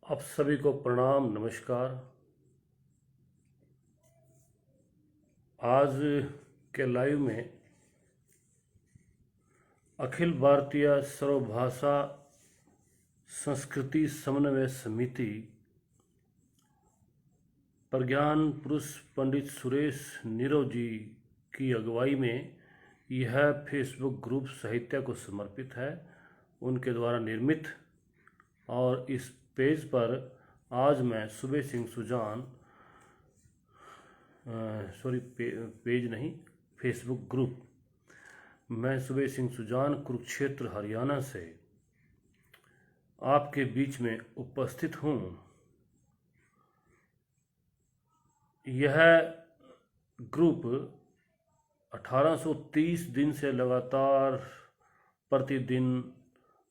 आप सभी को प्रणाम नमस्कार। आज के लाइव में अखिल भारतीय सर्वभाषा संस्कृति समन्वय समिति प्रज्ञान पुरुष पंडित सुरेश नीरव जी की अगुवाई में यह फेसबुक ग्रुप साहित्य को समर्पित है, उनके द्वारा निर्मित। और इस पेज पर आज मैं सुबह सिंह सुजान पेज नहीं, फेसबुक ग्रुप, मैं सुबह सिंह सुजान कुरुक्षेत्र हरियाणा से आपके बीच में उपस्थित हूँ। यह ग्रुप 1830 दिन से लगातार प्रतिदिन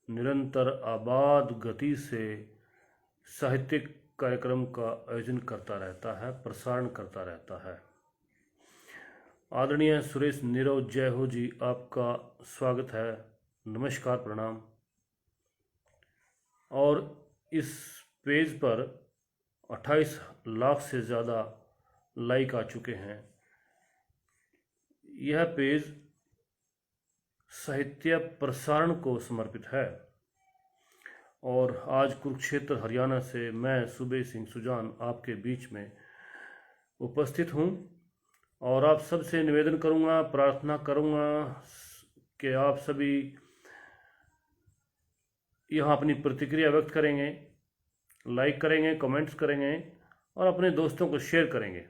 निरंतर आबाद गति से साहित्यिक कार्यक्रम का आयोजन करता रहता है, प्रसारण करता रहता है। आदरणीय सुरेश नीरव जय हो जी, आपका स्वागत है, नमस्कार प्रणाम। और इस पेज पर 28 लाख से ज़्यादा लाइक आ चुके हैं। यह पेज साहित्य प्रसारण को समर्पित है। और आज कुरुक्षेत्र हरियाणा से मैं सुबह सिंह सुजान आपके बीच में उपस्थित हूँ और आप सबसे निवेदन करूँगा, प्रार्थना करूँगा कि आप सभी यहाँ अपनी प्रतिक्रिया व्यक्त करेंगे, लाइक करेंगे, कमेंट्स करेंगे और अपने दोस्तों को शेयर करेंगे।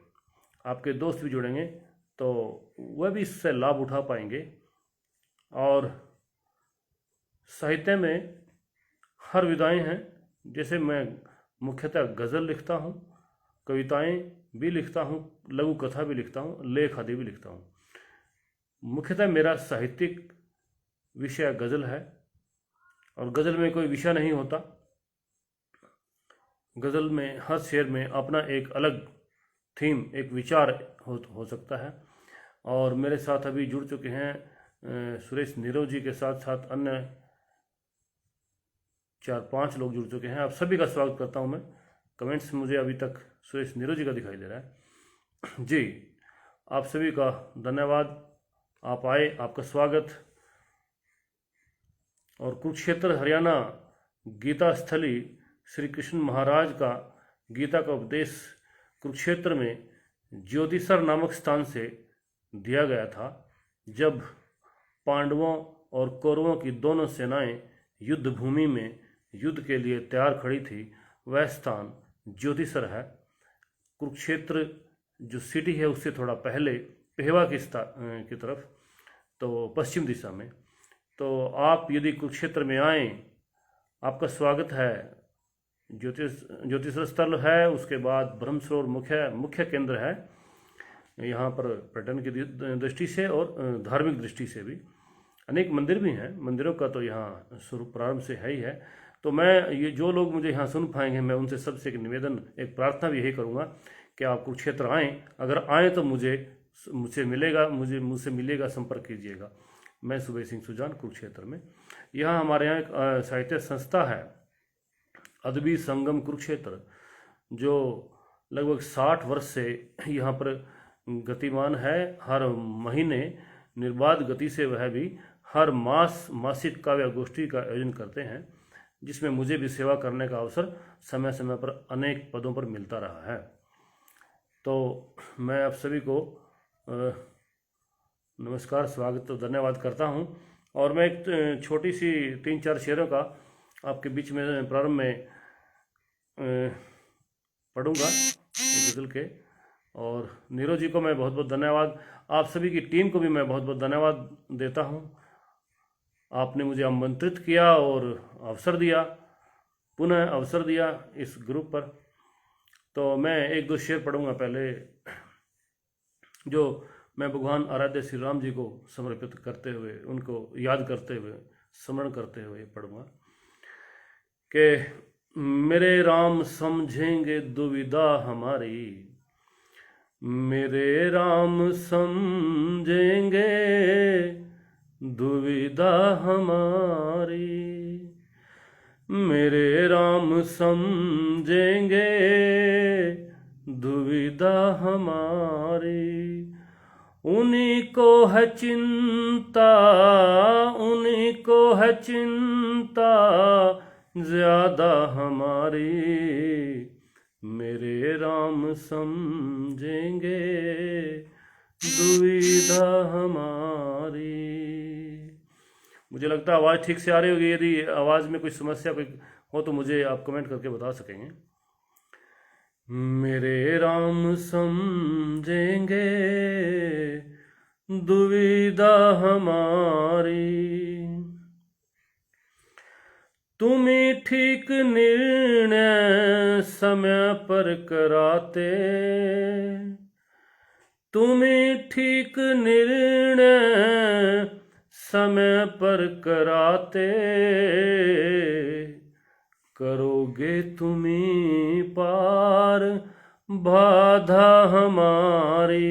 आपके दोस्त भी जुड़ेंगे तो वह भी इससे लाभ उठा पाएंगे। और साहित्य में हर विधाएं हैं, जैसे मैं मुख्यतः गज़ल लिखता हूँ, कविताएं भी लिखता हूँ, लघु कथा भी लिखता हूँ, लेख आदि भी लिखता हूँ। मुख्यतः मेरा साहित्यिक विषय गज़ल है और गज़ल में कोई विषय नहीं होता। गज़ल में हर शेर में अपना एक अलग थीम, एक विचार हो सकता है। और मेरे साथ अभी जुड़ चुके हैं सुरेश नीरव जी के साथ साथ अन्य 4-5 लोग जुड़ चुके हैं। आप सभी का स्वागत करता हूं मैं। कमेंट्स मुझे अभी तक सुरेश नीरव जी का दिखाई दे रहा है जी। आप सभी का धन्यवाद, आप आए, आपका स्वागत। और कुरुक्षेत्र हरियाणा गीता स्थली श्री कृष्ण महाराज का गीता का उपदेश कुरुक्षेत्र में ज्योतिसर नामक स्थान से दिया गया था। जब पांडवों और कौरवों की दोनों सेनाएं युद्ध भूमि में युद्ध के लिए तैयार खड़ी थी, वह स्थान ज्योतिसर है। कुरुक्षेत्र जो सिटी है उससे थोड़ा पहले पेहवा की तरफ, तो पश्चिम दिशा में। तो आप यदि कुरुक्षेत्र में आएँ, आपका स्वागत है। ज्योतिष स्थल है, उसके बाद ब्रह्मसरोवर मुख्य केंद्र है यहाँ पर, पर्यटन की दृष्टि से और धार्मिक दृष्टि से भी। अनेक मंदिर भी हैं, मंदिरों का तो यहाँ शुरू प्रारंभ से है ही है। तो मैं ये जो लोग मुझे यहाँ सुन पाएंगे, मैं उनसे सबसे एक निवेदन, एक प्रार्थना भी यही करूँगा कि आप कुरुक्षेत्र आएँ। अगर आएँ तो मुझसे मिलेगा, संपर्क कीजिएगा। मैं सुबह सिंह सुजान कुरुक्षेत्र में। यहाँ हमारे यहाँ एक साहित्य संस्था है, अदबी संगम कुरुक्षेत्र, जो लगभग 60 वर्ष से यहाँ पर गतिमान है। हर महीने निर्बाध गति से वह भी हर मासिक काव्य गोष्ठी का आयोजन करते हैं, जिसमें मुझे भी सेवा करने का अवसर समय समय पर अनेक पदों पर मिलता रहा है। तो मैं आप सभी को नमस्कार, स्वागत तो धन्यवाद करता हूँ। और मैं एक छोटी सी 3-4 शेरों का आपके बीच में प्रारंभ में पढ़ूंगा, एक गज़ल के। और नीरज जी को मैं बहुत बहुत धन्यवाद, आप सभी की टीम को भी मैं बहुत बहुत धन्यवाद देता हूँ। आपने मुझे आमंत्रित किया और पुनः अवसर दिया इस ग्रुप पर। तो मैं 1-2 शेर पढ़ूंगा पहले, जो मैं भगवान आराध्य श्री राम जी को समर्पित करते हुए, उनको याद करते हुए, स्मरण करते हुए पढ़ूंगा कि मेरे राम समझेंगे दुविधा हमारी, मेरे राम समझेंगे दुविधा हमारी, मेरे राम समझेंगे दुविधा हमारी। उन्हीं को है चिंता, उन्हीं को है चिंता ज्यादा हमारी। मेरे राम समझेंगे दुविधा हमारी। मुझे लगता है आवाज़ ठीक से आ रही होगी। यदि आवाज़ में कोई समस्या कोई हो तो मुझे आप कमेंट करके बता सकेंगे। मेरे राम समझेंगे दुविधा हमारी। तुम्हें ठीक निर्णय समय पर कराते, तुम्हें ठीक निर्णय समय पर कराते। करोगे तुम्ही पार बाधा हमारी।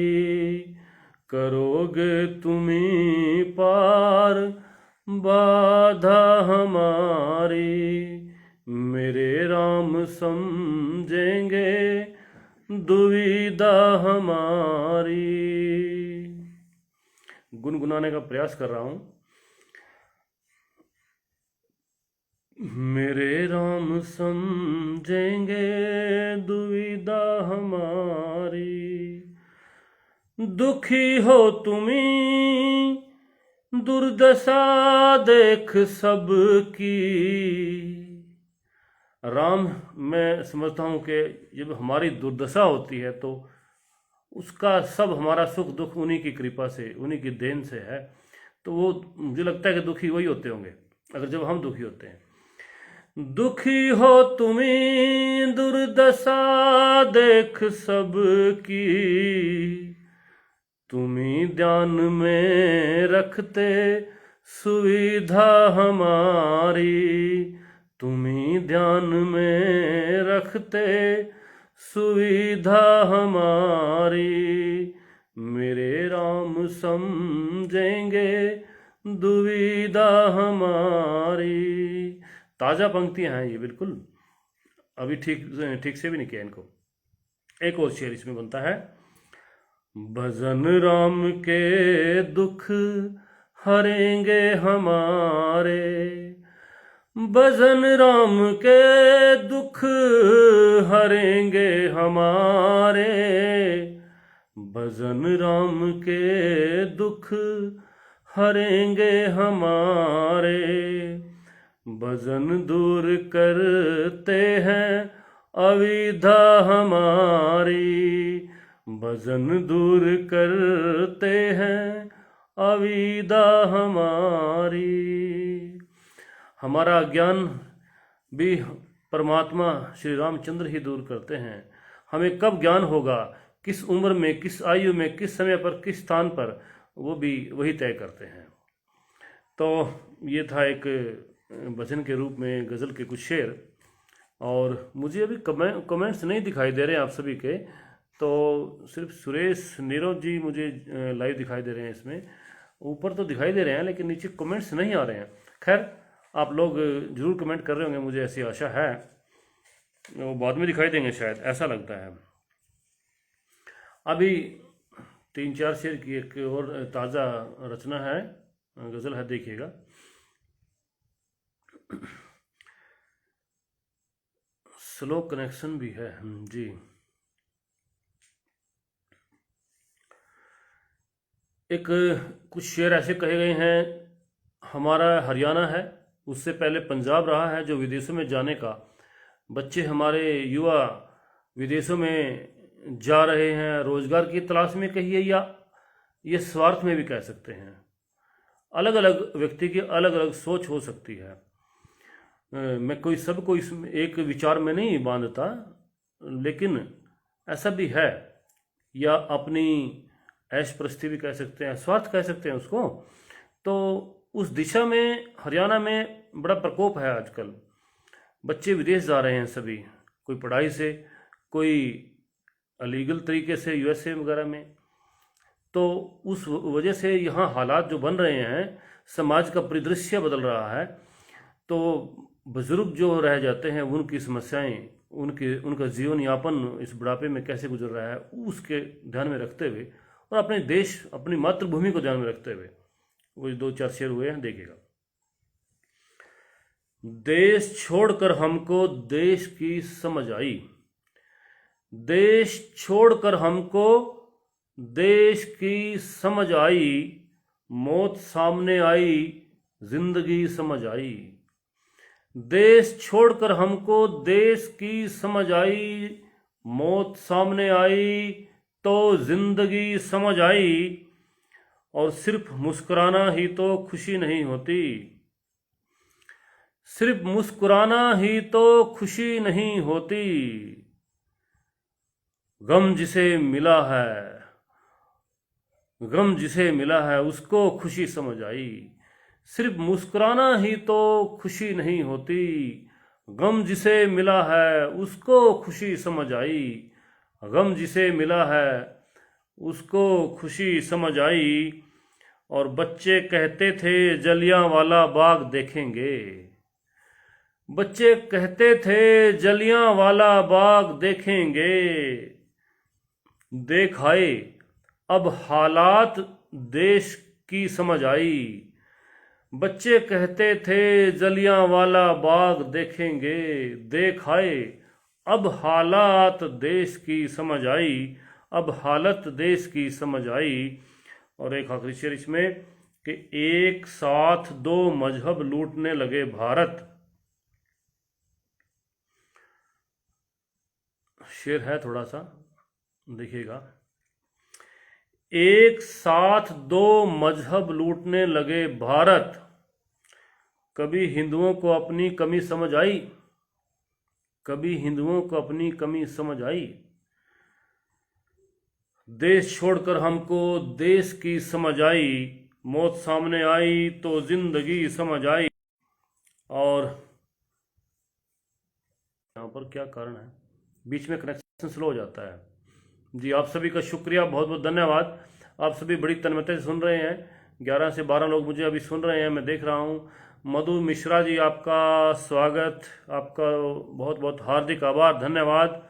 करोगे तुम्ही पार बाधा हमारी। मेरे राम समझेंगे दुविधा हमारी। गुनगुनाने का प्रयास कर रहा हूं। मेरे राम समझेंगे दुविधा हमारी। दुखी हो तुम्ही दुर्दशा देख सबकी। राम, मैं समझता हूँ कि जब हमारी दुर्दशा होती है तो उसका सब हमारा सुख दुख उन्हीं की कृपा से, उन्हीं की देन से है। तो वो मुझे लगता है कि दुखी वही होते होंगे अगर जब हम दुखी होते हैं। दुखी हो तुम्ही दुर्दशा देख सबकी। तुम्ही ध्यान में रखते सुविधा हमारी। तुम्ही ध्यान में रखते सुविधा हमारी। मेरे राम समझेंगे दुविधा हमारी। ताज़ा पंक्तियां हैं ये, बिल्कुल अभी ठीक से भी नहीं किया इनको। एक और शेर इसमें बनता है। भजन राम के दुख हरेंगे हमारे। भजन राम के दुख हरेंगे हमारे। भजन राम के दुख हरेंगे हमारे। भजन दूर करते हैं अविधा हमारी। भजन दूर करते हैं अविधा हमारी। हमारा ज्ञान भी परमात्मा श्री रामचंद्र ही दूर करते हैं। हमें कब ज्ञान होगा, किस उम्र में, किस आयु में, किस समय पर, किस स्थान पर, वो भी वही तय करते हैं। तो ये था एक भजन के रूप में गज़ल के कुछ शेर। और मुझे अभी कमेंट्स नहीं दिखाई दे रहे हैं आप सभी के, तो सिर्फ सुरेश नीरव जी मुझे लाइव दिखाई दे रहे हैं। इसमें ऊपर तो दिखाई दे रहे हैं लेकिन नीचे कमेंट्स नहीं आ रहे हैं। खैर, आप लोग जरूर कमेंट कर रहे होंगे, मुझे ऐसी आशा है। वो बाद में दिखाई देंगे शायद, ऐसा लगता है। अभी 3-4 शेर की एक और ताज़ा रचना है, गज़ल है, देखिएगा। स्लो कनेक्शन भी है जी। एक कुछ शेर ऐसे कहे गए हैं। हमारा हरियाणा है, उससे पहले पंजाब रहा है जो विदेशों में जाने का। बच्चे हमारे युवा विदेशों में जा रहे हैं रोजगार की तलाश में कहिए, या ये स्वार्थ में भी कह सकते हैं। अलग अलग व्यक्ति की अलग अलग सोच हो सकती है। मैं कोई सबको इसमें एक विचार में नहीं बांधता, लेकिन ऐसा भी है। या अपनी ऐश प्रस्ती भी कह सकते हैं, स्वार्थ कह सकते हैं उसको। तो उस दिशा में हरियाणा में बड़ा प्रकोप है आजकल। बच्चे विदेश जा रहे हैं सभी, कोई पढ़ाई से, कोई अलीगल तरीके से यूएसए वगैरह में। तो उस वजह से यहाँ हालात जो बन रहे हैं, समाज का परिदृश्य बदल रहा है। तो बुजुर्ग जो रह जाते हैं उनकी समस्याएं, उनका जीवन यापन इस बुढ़ापे में कैसे गुजर रहा है उसके ध्यान में रखते हुए और अपने देश, अपनी मातृभूमि को ध्यान में रखते हुए वो 2-4 शेर हुए हैं, देखिएगा। देश छोड़कर हमको देश की समझ आई, देश छोड़कर हमको देश की समझ आई, मौत सामने आई जिंदगी समझ आई। देश छोड़कर हमको देश की समझ आई, मौत सामने आई तो जिंदगी समझ आई। और सिर्फ मुस्कुराना ही तो खुशी नहीं होती, सिर्फ मुस्कुराना ही तो खुशी नहीं होती। गम जिसे मिला है, गम जिसे मिला है उसको खुशी समझ आई। सिर्फ मुस्कुराना ही तो खुशी नहीं होती, गम जिसे मिला है उसको खुशी समझ आई। गम जिसे मिला है उसको खुशी समझ आई। और बच्चे कहते थे जलियांवाला बाग देखेंगे, बच्चे कहते थे जलियांवाला बाग देखेंगे। देख आए अब हालात देश की समझ आई। बच्चे कहते थे जलियांवाला बाग देखेंगे, देख आए अब हालात देश की समझ आई, अब हालत देश की समझ आई। और एक आखिरी शेर इसमें कि एक साथ 2 मजहब लूटने लगे भारत। शेर है थोड़ा सा, देखिएगा। एक साथ 2 मजहब लूटने लगे भारत, कभी हिंदुओं को अपनी कमी समझ आई, कभी हिंदुओं को अपनी कमी समझ आई। देश छोड़कर हमको देश की समझ आई, मौत सामने आई तो जिंदगी समझ आई। और यहाँ पर क्या कारण है, बीच में कनेक्शन स्लो हो जाता है जी। आप सभी का शुक्रिया, बहुत बहुत धन्यवाद। आप सभी बड़ी तन्मयता से सुन रहे हैं, 11 से 12 लोग मुझे अभी सुन रहे हैं, मैं देख रहा हूँ। मधु मिश्रा जी आपका स्वागत, आपका बहुत बहुत हार्दिक आभार, धन्यवाद।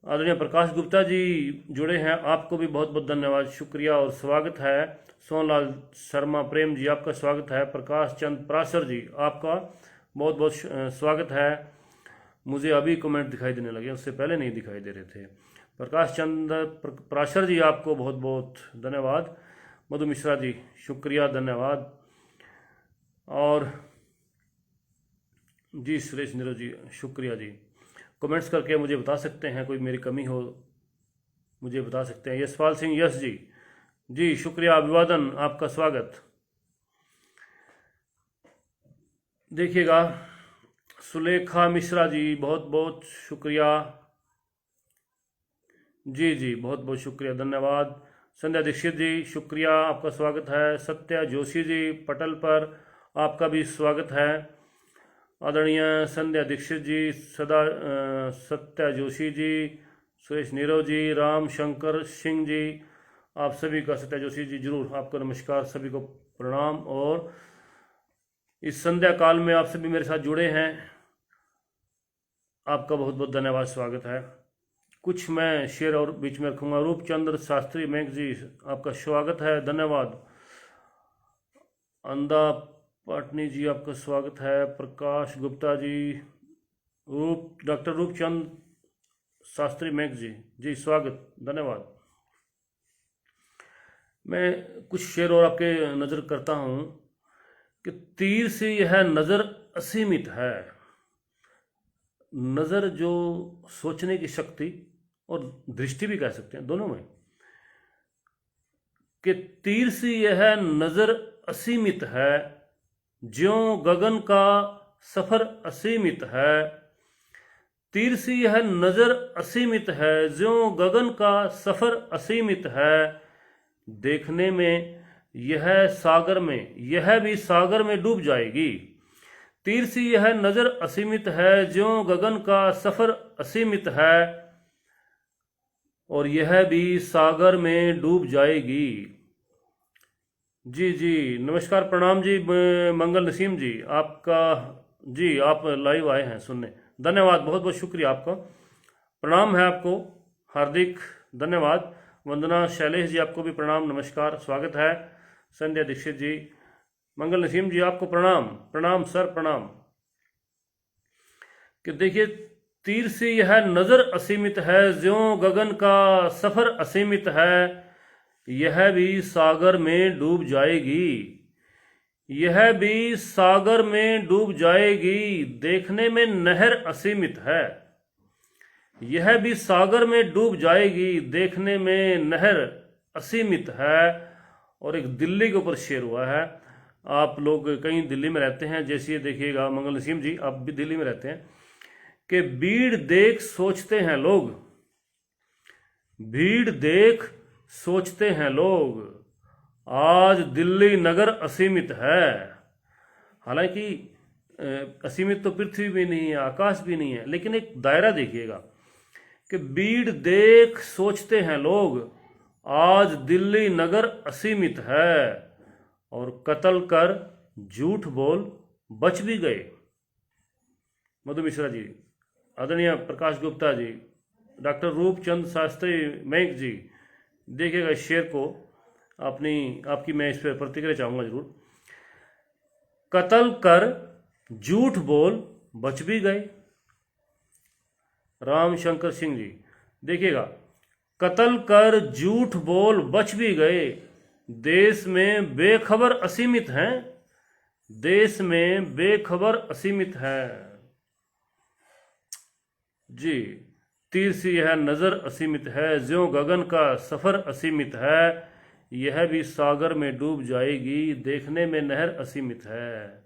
आदरणीय प्रकाश गुप्ता जी जुड़े हैं, आपको भी बहुत बहुत धन्यवाद, शुक्रिया और स्वागत है। सोनलाल शर्मा प्रेम जी आपका स्वागत है। प्रकाश चंद प्राशर जी आपका बहुत बहुत स्वागत है। मुझे अभी कमेंट दिखाई देने लगे, उससे पहले नहीं दिखाई दे रहे थे। प्रकाश चंद प्राशर जी आपको बहुत बहुत धन्यवाद। मधु मिश्रा जी शुक्रिया, धन्यवाद। और जी सुरेश नीरव जी शुक्रिया जी। कमेंट्स करके मुझे बता सकते हैं, कोई मेरी कमी हो मुझे बता सकते हैं। यशपाल सिंह यश जी, जी शुक्रिया, अभिवादन, आपका स्वागत। देखिएगा, सुलेखा मिश्रा जी बहुत बहुत शुक्रिया, जी जी बहुत बहुत शुक्रिया, धन्यवाद। संध्या दीक्षित जी शुक्रिया, आपका स्वागत है। सत्या जोशी जी पटल पर आपका भी स्वागत है। आदरणीय संध्या दीक्षित जी, सत्या जोशी जी, सुरेश नीरव जी, राम शंकर सिंह जी, आप सभी का, सत्या जोशी जी जरूर आपका नमस्कार, सभी को प्रणाम। और इस संध्या काल में आप सभी मेरे साथ जुड़े हैं, आपका बहुत बहुत धन्यवाद, स्वागत है। कुछ मैं शेर और बीच में रखूंगा। रूपचंद्र शास्त्री मेघ जी आपका स्वागत है, धन्यवाद। अंदा पाटनी जी आपका स्वागत है। प्रकाश गुप्ता जी, डॉक्टर रूपचंद शास्त्री मेघ जी, जी स्वागत, धन्यवाद। मैं कुछ शेर और आपके नज़र करता हूँ कि तीर से यह नज़र असीमित है। नज़र जो सोचने की शक्ति और दृष्टि भी कह सकते हैं, दोनों में, कि तीर से यह नज़र असीमित है, ज्यों गगन का सफर असीमित है। तीर से यह नज़र असीमित है, ज्यों गगन का सफर असीमित है। देखने में यह सागर में, यह भी सागर में डूब जाएगी। तीर से यह नज़र असीमित है, ज्यों गगन का सफर असीमित है, और यह भी सागर में डूब जाएगी। जी जी नमस्कार, प्रणाम जी। मंगल नसीम जी आपका जी, आप लाइव आए हैं सुनने, धन्यवाद, बहुत बहुत शुक्रिया आपका, प्रणाम है आपको, हार्दिक धन्यवाद। वंदना शैलेश जी आपको भी प्रणाम, नमस्कार, स्वागत है। संध्या दीक्षित जी, मंगल नसीम जी आपको प्रणाम, प्रणाम सर, प्रणाम। कि देखिए, तीर से यह नजर असीमित है, ज्यों गगन का सफर असीमित है, यह भी सागर में डूब जाएगी, यह भी सागर में डूब जाएगी, देखने में नहर असीमित है, यह भी सागर में डूब जाएगी, देखने में नहर असीमित है। और एक दिल्ली के ऊपर शेर हुआ है, आप लोग कहीं दिल्ली में रहते हैं, जैसे ये देखिएगा मंगल नसीम जी, आप भी दिल्ली में रहते हैं, कि भीड़ देख सोचते हैं लोग, भीड़ देख सोचते हैं लोग, आज दिल्ली नगर असीमित है। हालांकि असीमित तो पृथ्वी भी नहीं है, आकाश भी नहीं है, लेकिन एक दायरा देखिएगा कि भीड़ देख सोचते हैं लोग, आज दिल्ली नगर असीमित है, और कत्ल कर झूठ बोल बच भी गए। मधु मिश्रा जी, आदरणीय प्रकाश गुप्ता जी, डॉक्टर रूपचंद शास्त्री मैक जी, देखिएगा इस शेर को, आपकी मैं इस पर प्रतिक्रिया चाहूंगा जरूर। कत्ल कर झूठ बोल बच भी गए। राम शंकर सिंह जी, देखिएगा, कत्ल कर झूठ बोल बच भी गए, देश में बेखबर असीमित हैं, देश में बेखबर असीमित है। जी, तीर से यह नजर असीमित है, ज्यों गगन का सफर असीमित है, यह भी सागर में डूब जाएगी, देखने में नहर असीमित है।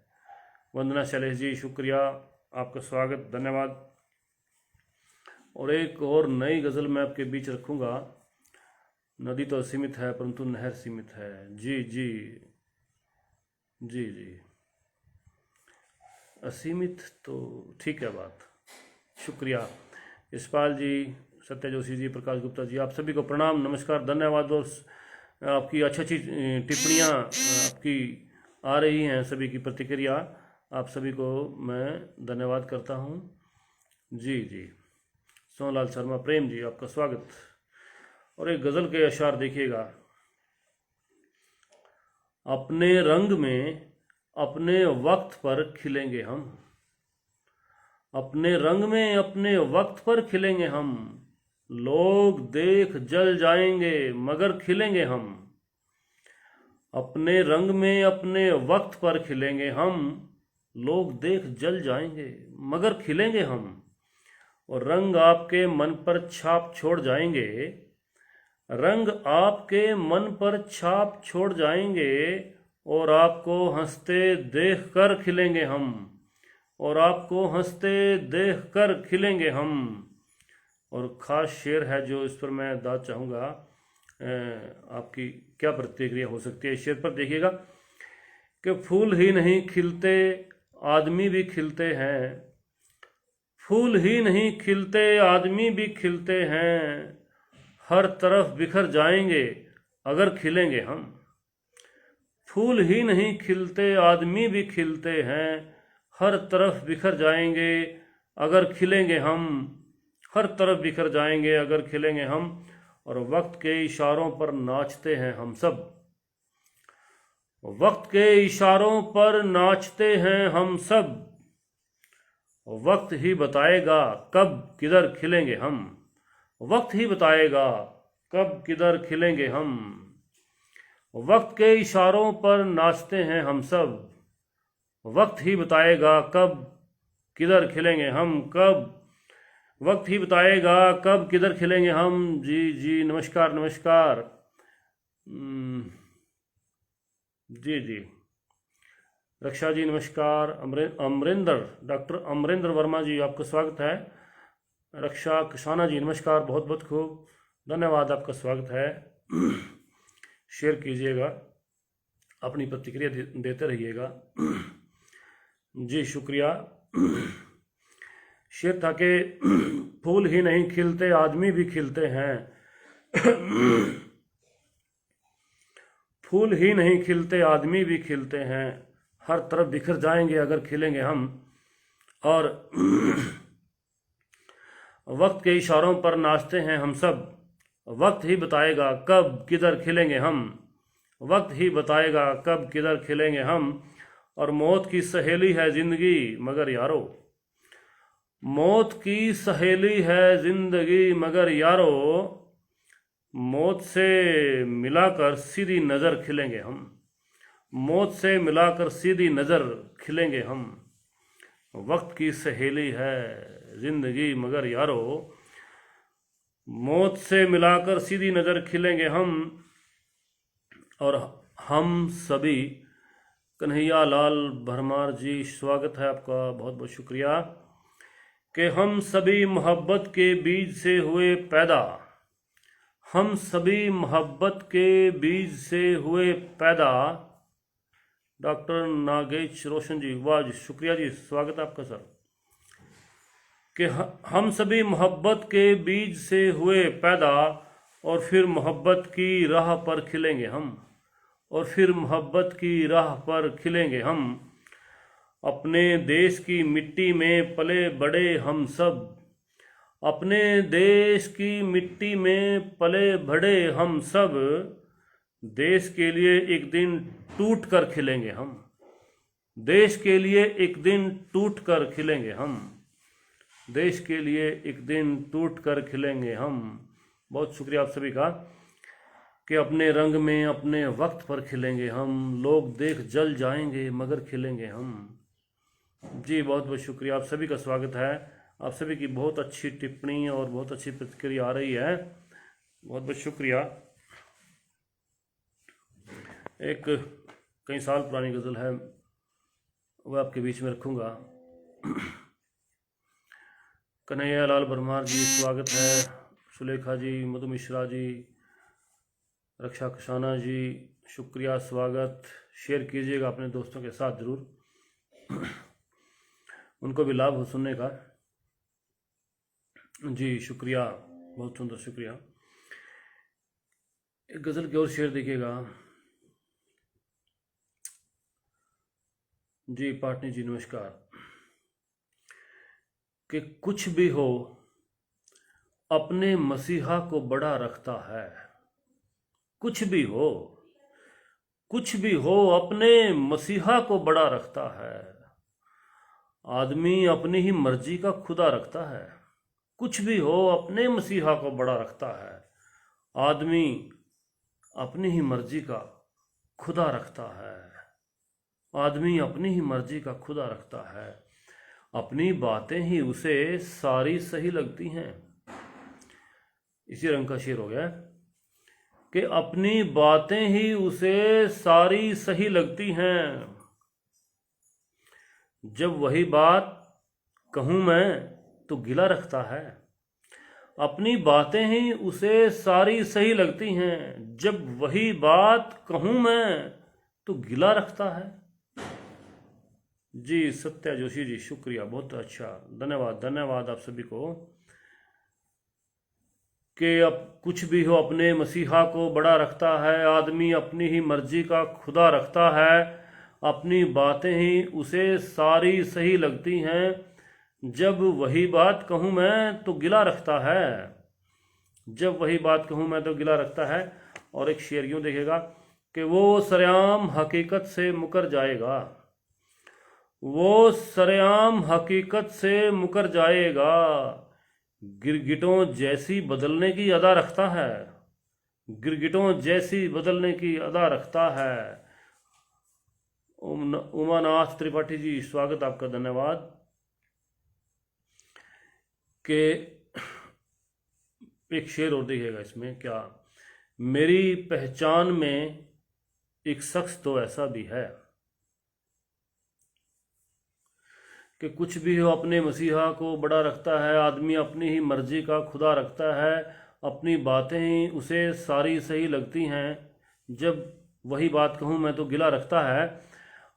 वंदना शैलेश जी, शुक्रिया, आपका स्वागत, धन्यवाद। और एक और नई गज़ल मैं आपके बीच रखूंगा, नदी तो असीमित है परंतु नहर सीमित है। जी जी जी जी, असीमित तो ठीक है बात, शुक्रिया। यशपाल जी, सत्य जोशी जी, प्रकाश गुप्ता जी, आप सभी को प्रणाम, नमस्कार, धन्यवाद। और आपकी अच्छी अच्छी टिप्पणियाँ आपकी आ रही हैं, सभी की प्रतिक्रिया, आप सभी को मैं धन्यवाद करता हूँ। जी जी, सोनलाल शर्मा प्रेम जी, आपका स्वागत। और एक गज़ल के अशार देखिएगा, अपने रंग में अपने वक्त पर खिलेंगे हम, अपने रंग में अपने वक्त पर खिलेंगे हम, लोग देख जल जाएंगे मगर खिलेंगे हम, अपने रंग में अपने वक्त पर खिलेंगे हम, लोग देख जल जाएंगे मगर खिलेंगे हम, और रंग आपके मन पर छाप छोड़ जाएंगे, रंग आपके मन पर छाप छोड़ जाएंगे, और आपको हंसते देख कर खिलेंगे हम, और आपको हंसते देख कर खिलेंगे हम। और ख़ास शेर है जो इस पर मैं दाद चाहूँगा, आपकी क्या प्रतिक्रिया हो सकती है इस शेर पर। देखिएगा कि फूल ही नहीं खिलते आदमी भी खिलते हैं, फूल ही नहीं खिलते आदमी भी खिलते हैं, हर तरफ बिखर जाएंगे अगर खिलेंगे हम, फूल ही नहीं खिलते आदमी भी खिलते हैं, हर तरफ बिखर जाएंगे अगर खिलेंगे हम, हर तरफ बिखर जाएंगे अगर खिलेंगे हम, और वक्त के इशारों पर नाचते हैं हम सब, वक्त के इशारों पर नाचते हैं हम सब, वक्त ही बताएगा कब किधर खिलेंगे हम, वक्त ही बताएगा कब किधर खिलेंगे हम, वक्त के इशारों पर नाचते हैं हम सब, वक्त ही बताएगा कब किधर खिलेंगे हम, कब वक्त ही बताएगा कब किधर खिलेंगे हम। जी जी, नमस्कार नमस्कार। जी जी, रक्षा जी नमस्कार। अमरेंद्र, डॉक्टर अमरेंद्र वर्मा जी, आपका स्वागत है। रक्षा किसाना जी नमस्कार, बहुत बहुत खूब धन्यवाद, आपका स्वागत है। शेयर कीजिएगा, अपनी प्रतिक्रिया देते रहिएगा। जी शुक्रिया। शेर था कि फूल ही नहीं खिलते आदमी भी खिलते हैं, फूल ही नहीं खिलते आदमी भी खिलते हैं, हर तरफ बिखर जाएंगे अगर खिलेंगे हम, और वक्त के इशारों पर नाचते हैं हम सब। वक्त ही बताएगा कब किधर खिलेंगे हम। वक्त ही बताएगा कब किधर खिलेंगे हम। और मौत की सहेली है जिंदगी मगर यारो। मौत की सहेली है जिंदगी मगर यारो। मौत से मिलाकर सीधी नज़र खिलेंगे हम। मौत से मिलाकर सीधी नज़र खिलेंगे हम। वक्त की सहेली है जिंदगी मगर यारो। मौत से मिलाकर सीधी नज़र खिलेंगे हम। और हम सभी, कन्हैया लाल भरमार जी, स्वागत है आपका, बहुत बहुत शुक्रिया। कि हम सभी मोहब्बत के बीज से हुए पैदा। हम सभी मोहब्बत के बीज से हुए पैदा। डॉक्टर नागेश रोशन जी, वाह जी, शुक्रिया जी, स्वागत है आपका सर। कि हम सभी मोहब्बत के बीज से हुए पैदा और फिर मोहब्बत की राह पर खिलेंगे हम। और फिर मोहब्बत की राह पर खिलेंगे हम। अपने देश की मिट्टी में पले बड़े हम सब। अपने देश की मिट्टी में पले बड़े हम सब। देश के लिए एक दिन टूट कर खिलेंगे हम। देश के लिए एक दिन टूट कर खिलेंगे हम। देश के लिए एक दिन टूट कर खिलेंगे हम। बहुत शुक्रिया आप सभी का। कि अपने रंग में अपने वक्त पर खिलेंगे हम। लोग देख जल जाएंगे मगर खिलेंगे हम। जी बहुत बहुत शुक्रिया, आप सभी का स्वागत है। आप सभी की बहुत अच्छी टिप्पणी और बहुत अच्छी प्रतिक्रिया आ रही है, बहुत बहुत शुक्रिया। एक कई साल पुरानी गज़ल है, वह आपके बीच में रखूँगा। कन्हैया लाल भरमार जी, स्वागत है। सुलेखा जी, मधु मिश्रा जी, रक्षा कशाना जी, शुक्रिया, स्वागत। शेयर कीजिएगा अपने दोस्तों के साथ ज़रूर, उनको भी लाभ हो सुनने का। जी शुक्रिया, बहुत सुंदर, शुक्रिया। एक गज़ल की और शेर देखिएगा। जी पाटनी जी, नमस्कार। कि कुछ भी हो अपने मसीहा को बड़ा रखता है। कुछ भी हो, कुछ भी हो अपने मसीहा को बड़ा रखता है। आदमी अपनी ही मर्जी का खुदा रखता है। कुछ भी हो अपने मसीहा को बड़ा रखता है। आदमी अपनी ही मर्जी का खुदा रखता है। आदमी अपनी ही मर्जी का खुदा रखता है। अपनी बातें ही उसे सारी सही लगती हैं। इसी रंग का शेर हो गया कि अपनी बातें ही उसे सारी सही लगती हैं। जब वही बात कहूँ मैं तो गिला रखता है। अपनी बातें ही उसे सारी सही लगती हैं। जब वही बात कहूँ मैं तो गिला रखता है। जी सत्या जोशी जी, शुक्रिया, बहुत अच्छा, धन्यवाद, धन्यवाद आप सभी को। कि अब कुछ भी हो अपने मसीहा को बड़ा रखता है। आदमी अपनी ही मर्जी का खुदा रखता है। अपनी बातें ही उसे सारी सही लगती हैं। जब वही बात कहूँ मैं तो गिला रखता है। जब वही बात कहूँ मैं तो गिला रखता है। और एक शेर यूँ देखेगा कि वो सरेआम हकीकत से मुकर जाएगा। वो सरेआम हकीकत से मुकर जाएगा। गिरगिटों जैसी बदलने की अदा रखता है। गिरगिटों जैसी बदलने की अदा रखता है। उमानाथ त्रिपाठी जी, स्वागत आपका, धन्यवाद। के एक शेर और देखिएगा इसमें क्या। मेरी पहचान में एक शख्स तो ऐसा भी है। कि कुछ भी हो अपने मसीहा को बड़ा रखता है। आदमी अपनी ही मर्जी का खुदा रखता है। अपनी बातें ही उसे सारी सही लगती हैं। जब वही बात कहूँ मैं तो गिला रखता है।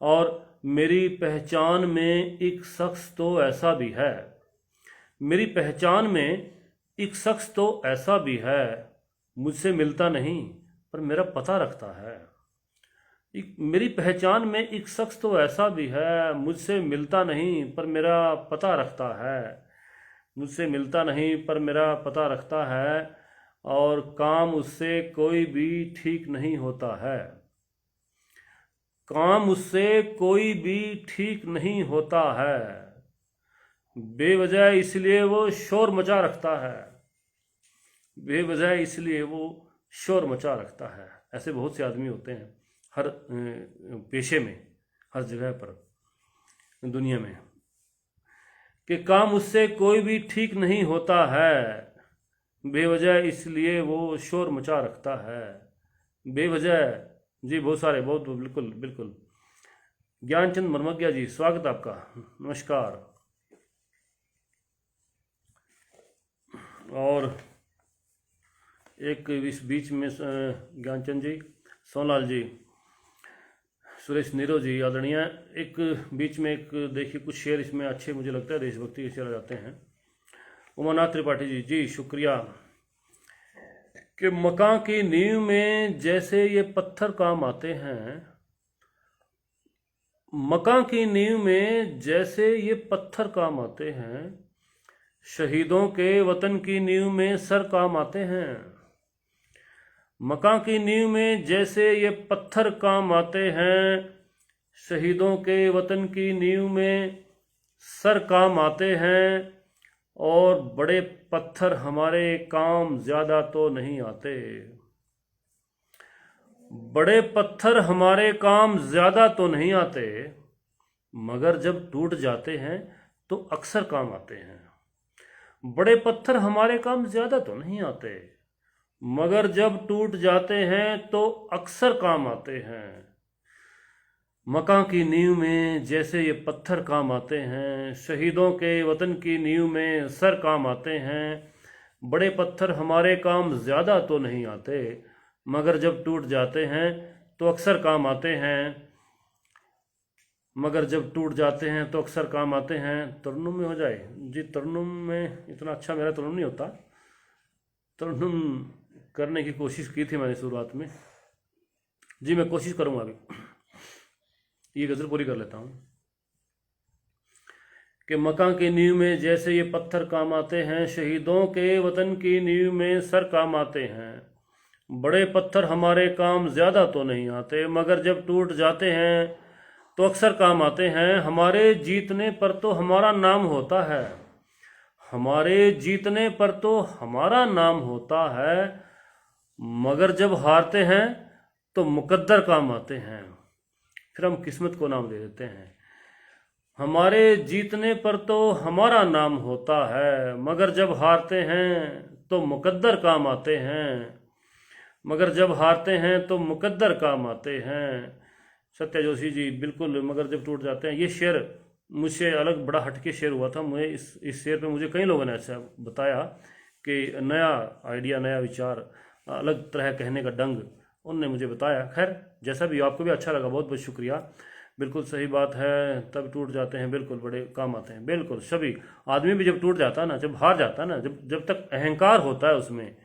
और मेरी पहचान में एक शख्स तो ऐसा भी है। मेरी पहचान में एक शख्स तो ऐसा भी है। मुझसे मिलता नहीं पर मेरा पता रखता है। मेरी पहचान में एक शख्स तो ऐसा भी है, मुझसे मिलता नहीं पर मेरा पता रखता है, मुझसे मिलता नहीं पर मेरा पता रखता है, और काम उससे कोई भी ठीक नहीं होता है, काम उससे कोई भी ठीक नहीं होता है, बेवजह इसलिए वो शोर मचा रखता है, बेवजह इसलिए वो शोर मचा रखता है। ऐसे बहुत से आदमी होते हैं हर पेशे में, हर जगह पर दुनिया में, कि काम उससे कोई भी ठीक नहीं होता है, बेवजह इसलिए वो शोर मचा रखता है, बेवजह। जी बहुत सारे, बहुत बिल्कुल बिल्कुल। ज्ञानचंद मरमगिया जी, स्वागत आपका, नमस्कार। और एक इस बीच में ज्ञानचंद जी, सोनलाल जी, सुरेश नीरो जी आदरणीय, एक बीच में एक देखिए कुछ शेर इसमें अच्छे मुझे लगता है देशभक्ति के शेर आ जाते हैं। उमानाथ त्रिपाठी जी, जी शुक्रिया। कि मकान की नींव में जैसे ये पत्थर काम आते हैं, मकान की नींव में जैसे ये पत्थर काम आते हैं, शहीदों के वतन की नींव में सर काम आते हैं, मकान की नींव में जैसे ये पत्थर काम आते हैं, शहीदों के वतन की नींव में सर काम आते हैं, और बड़े पत्थर हमारे काम ज्यादा तो नहीं आते, बड़े पत्थर हमारे काम ज्यादा तो नहीं आते, मगर जब टूट जाते हैं तो अक्सर काम आते हैं, बड़े पत्थर हमारे काम ज्यादा तो नहीं आते, मगर जब टूट जाते हैं तो अक्सर काम आते हैं, मकान की नींव में जैसे ये पत्थर काम आते हैं, शहीदों के वतन की नींव में सर काम आते हैं, बड़े पत्थर हमारे काम ज़्यादा तो नहीं आते, मगर जब टूट जाते हैं तो अक्सर काम आते हैं, मगर जब टूट जाते हैं तो अक्सर काम आते हैं। तरन्नुम में हो जाए जी, तरन्नुम में इतना अच्छा मेरा तरन्नुम नहीं होता, तरन्नुम करने की कोशिश की थी मैंने शुरुआत में जी, मैं कोशिश करूँगा अभी, ये गज़ल पूरी कर लेता हूँ। कि मकान की नींव में जैसे ये पत्थर काम आते हैं, शहीदों के वतन की नींव में सर काम आते हैं, बड़े पत्थर हमारे काम ज़्यादा तो नहीं आते, मगर जब टूट जाते हैं तो अक्सर काम आते हैं, हमारे जीतने पर तो हमारा नाम होता है, हमारे जीतने पर तो हमारा नाम होता है, मगर जब हारते हैं तो मुकद्दर काम आते हैं। फिर हम किस्मत को नाम दे देते हैं। हमारे जीतने पर तो हमारा नाम होता है, मगर जब हारते हैं तो मुकद्दर काम आते हैं, मगर जब हारते हैं तो मुकद्दर काम आते हैं। सत्या जोशी जी बिल्कुल, मगर जब टूट जाते हैं। ये शेर मुझसे अलग बड़ा हटके शेर हुआ था। मुझे इस शेर पे मुझे कई लोगों ने ऐसा बताया कि नया आइडिया, नया विचार, अलग तरह कहने का ढंग उनने मुझे बताया। खैर जैसा भी, आपको भी अच्छा लगा, बहुत बहुत शुक्रिया। बिल्कुल सही बात है, तब टूट जाते हैं, बिल्कुल बड़े काम आते हैं। बिल्कुल सभी आदमी भी जब टूट जाता है ना, जब हार जाता है ना, जब तक अहंकार होता है उसमें,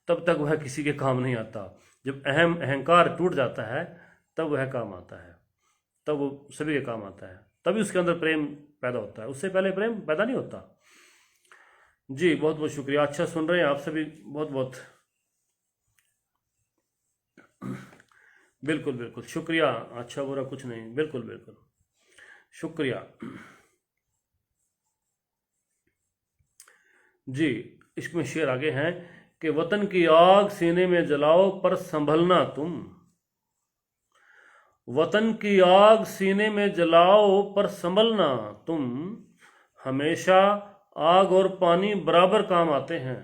तब तक वह किसी के काम नहीं आता। जब अहंकार टूट जाता है तब वह काम आता है, तब वो सभी के काम आता है, तभी उसके अंदर प्रेम पैदा होता है, उससे पहले प्रेम पैदा नहीं होता। जी बहुत बहुत शुक्रिया, अच्छा सुन रहे हैं आप सभी, बहुत बहुत बिल्कुल बिल्कुल शुक्रिया। अच्छा बुरा कुछ नहीं, बिल्कुल बिल्कुल शुक्रिया जी। इसमें शेर आगे हैं कि वतन की आग सीने में जलाओ पर संभलना तुम, वतन की आग सीने में जलाओ पर संभलना तुम, हमेशा आग और पानी बराबर काम आते हैं।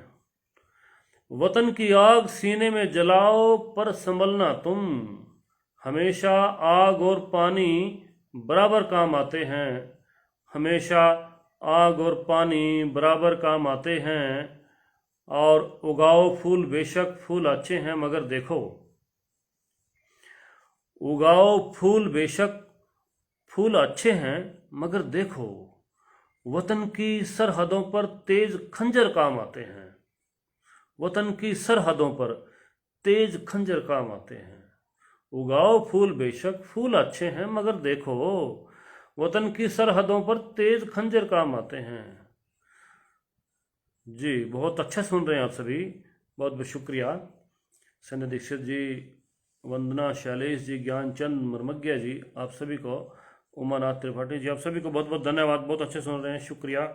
वतन की आग सीने में जलाओ पर संभलना तुम, हमेशा आग और पानी बराबर काम आते हैं, हमेशा आग और पानी बराबर काम आते हैं। और उगाओ फूल, बेशक फूल अच्छे हैं मगर देखो, उगाओ फूल, बेशक फूल अच्छे हैं मगर देखो, वतन की सरहदों पर तेज खंजर काम आते हैं, वतन की सरहदों पर तेज खंजर काम आते हैं, उगाओ फूल बेशक, फूल अच्छे हैं, मगर देखो वतन की सरहदों पर तेज खंजर काम आते हैं। जी, बहुत अच्छा सुन रहे हैं आप सभी, बहुत बहुत शुक्रिया। सन्या दीक्षित जी, वंदना, शैलेश जी, ज्ञानचंद मरमज्ञा जी, आप सभी को, उमानाथ त्रिपाठी जी, आप सभी को बहुत बहुत धन्यवाद, बहुत अच्छे सुन रहे हैं, शुक्रिया।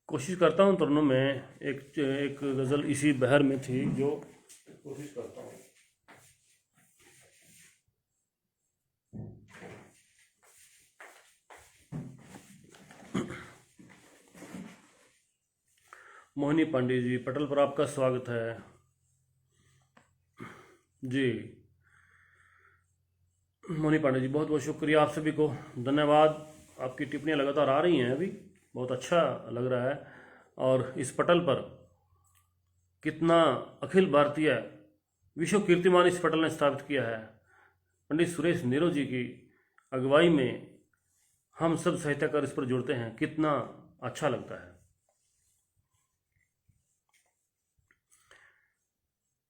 कोशिश करता हूँ तरुणों में, एक एक गज़ल इसी बहर में थी जो कोशिश करता हूँ। मोहिनी पांडे जी, पटल पर आपका स्वागत है जी। मोहिनी पांडे जी, बहुत बहुत शुक्रिया, आप सभी को धन्यवाद। आपकी टिप्पणियाँ लगातार आ रही हैं अभी, बहुत अच्छा लग रहा है। और इस पटल पर कितना अखिल भारतीय विश्व कीर्तिमान इस पटल ने स्थापित किया है। पंडित सुरेश नेहरू जी की अगुवाई में हम सब साहित्यकार इस पर जुड़ते हैं, कितना अच्छा लगता है।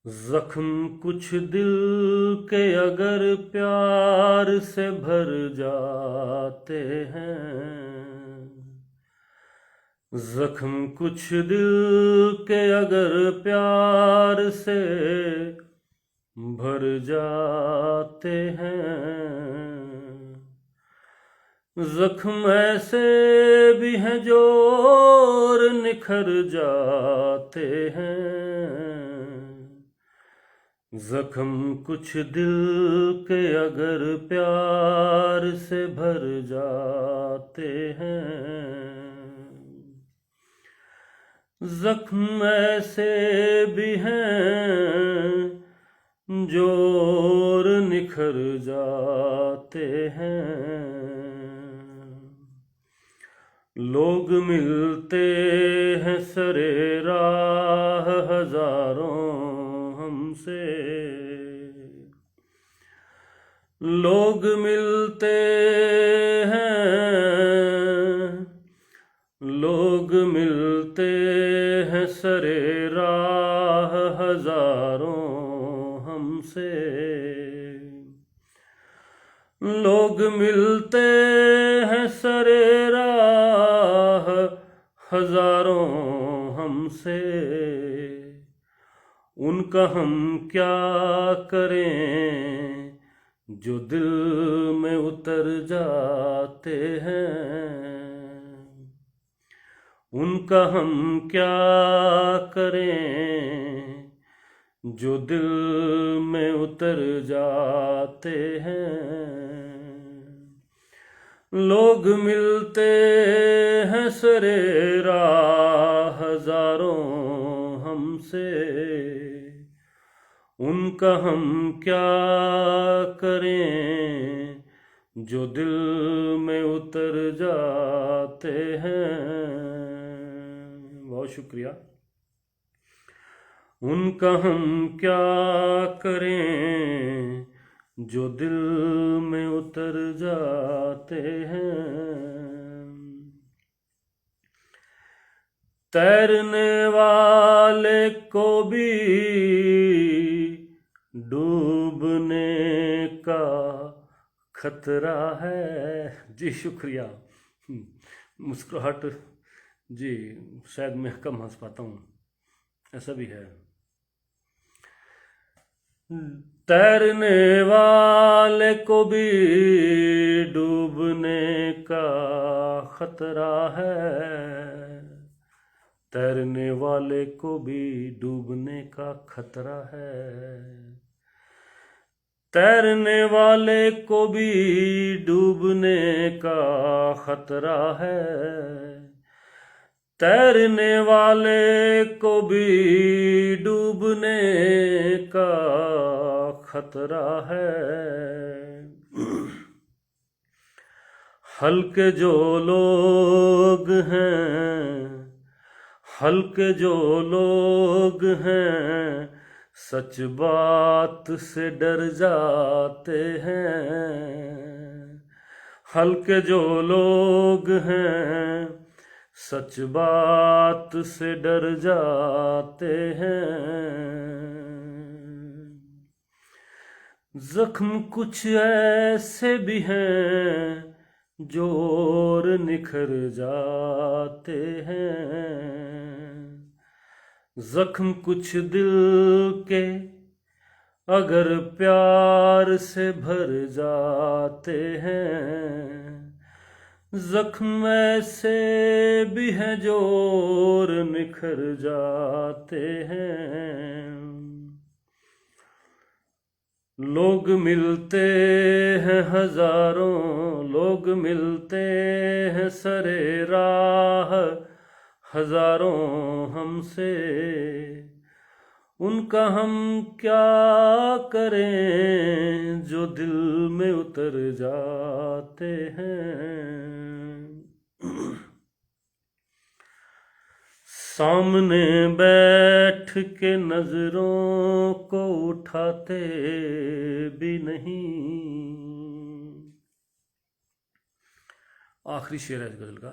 जख्म कुछ दिल के अगर प्यार से भर जाते हैं, जख्म कुछ दिल के अगर प्यार से भर जाते हैं, जख्म ऐसे भी हैं जो और निखर जाते हैं, जख्म कुछ दिल के अगर प्यार से भर जाते हैं, जख्म ऐसे भी हैं जो और निखर जाते हैं। लोग मिलते हैं सरे राह हजारों हमसे, लोग मिलते हैं, लोग मिलते हैं सरे राह हजारों हमसे, लोग मिलते हैं सरे राह हजारों हमसे, उनका हम क्या करें जो दिल में उतर जाते हैं, उनका हम क्या करें जो दिल में उतर जाते हैं। लोग मिलते हैं सरे राह हजारों हमसे, उनका हम क्या करें जो दिल में उतर जाते हैं। बहुत शुक्रिया। उनका हम क्या करें जो दिल में उतर जाते हैं। तैरने वाले को भी डूबने का खतरा है। जी शुक्रिया। मुस्कुराहट जी, शायद मैं कम हंस पाता हूँ, ऐसा भी है। तैरने वाले को भी डूबने का खतरा है, तैरने वाले को भी डूबने का खतरा है, तैरने वाले को भी डूबने का खतरा है, तैरने वाले को भी डूबने का खतरा है। हल्के जो लोग हैं, हल्के जो लोग हैं, सच बात से डर जाते हैं। हल्के जो लोग हैं, सच बात से डर जाते हैं। जख्म कुछ ऐसे भी हैं जो और निखर जाते हैं। जख्म कुछ दिल के अगर प्यार से भर जाते हैं। जख्म ऐसे भी हैं जो और निखर जाते हैं। लोग मिलते हैं हजारों, लोग मिलते हैं सरे राह, हजारों हमसे, उनका हम क्या करें जो दिल में उतर जाते हैं। सामने बैठ के नजरों को उठाते भी नहीं। आखिरी शेर है इस गजल का।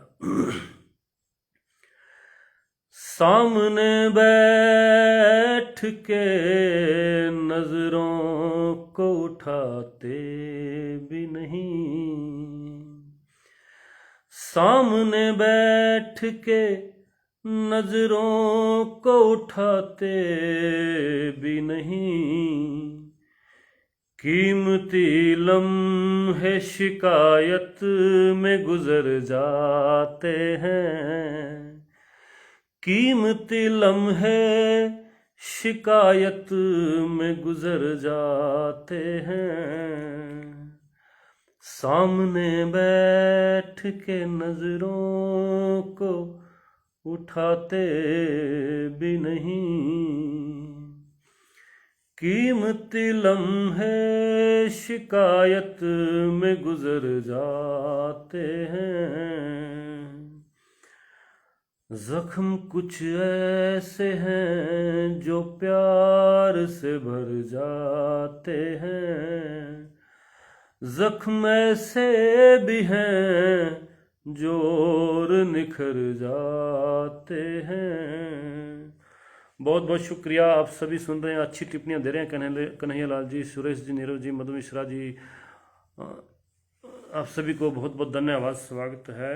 सामने बैठ के नजरों को उठाते भी नहीं। सामने बैठ के नजरों को उठाते भी नहीं। कीमती लम्हे शिकायत में गुजर जाते हैं। कीमती लम्हे शिकायत में गुजर जाते हैं। सामने बैठ के नजरों को उठाते भी नहीं। कीमती लम्हे शिकायत में गुजर जाते हैं। जख्म कुछ ऐसे हैं जो प्यार से भर जाते हैं। जख्म ऐसे भी हैं जो और निखर जाते हैं। बहुत बहुत शुक्रिया। आप सभी सुन रहे हैं, अच्छी टिप्पणियां दे रहे हैं कन्हैया लाल जी, सुरेश जी, नीरव जी, मधु मिश्रा जी, आप सभी को बहुत बहुत धन्यवाद, स्वागत है।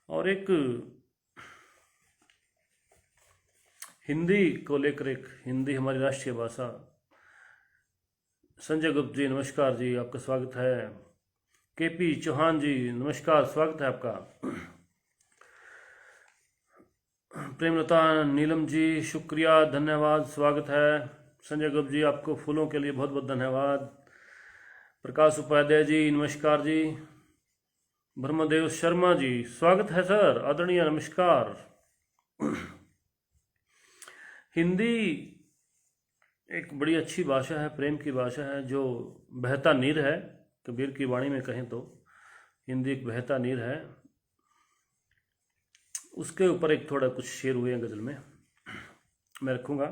और एक हिंदी को लेकर, एक हिंदी हमारी राष्ट्रीय भाषा, संजय गुप्त जी नमस्कार जी, आपका स्वागत है। केपी चौहान जी नमस्कार, स्वागत है आपका। प्रेमलता नीलम जी शुक्रिया, धन्यवाद, स्वागत है। संजय गुप्त जी आपको फूलों के लिए बहुत बहुत धन्यवाद। प्रकाश उपाध्याय जी नमस्कार जी। ब्रह्मदेव शर्मा जी स्वागत है सर, आदरणीय नमस्कार। हिंदी एक बड़ी अच्छी भाषा है, प्रेम की भाषा है, जो बहता नीर है। कबीर की वाणी में कहें तो हिंदी एक बहता नीर है। उसके ऊपर एक थोड़ा कुछ शेर हुए हैं गजल में, मैं रखूंगा।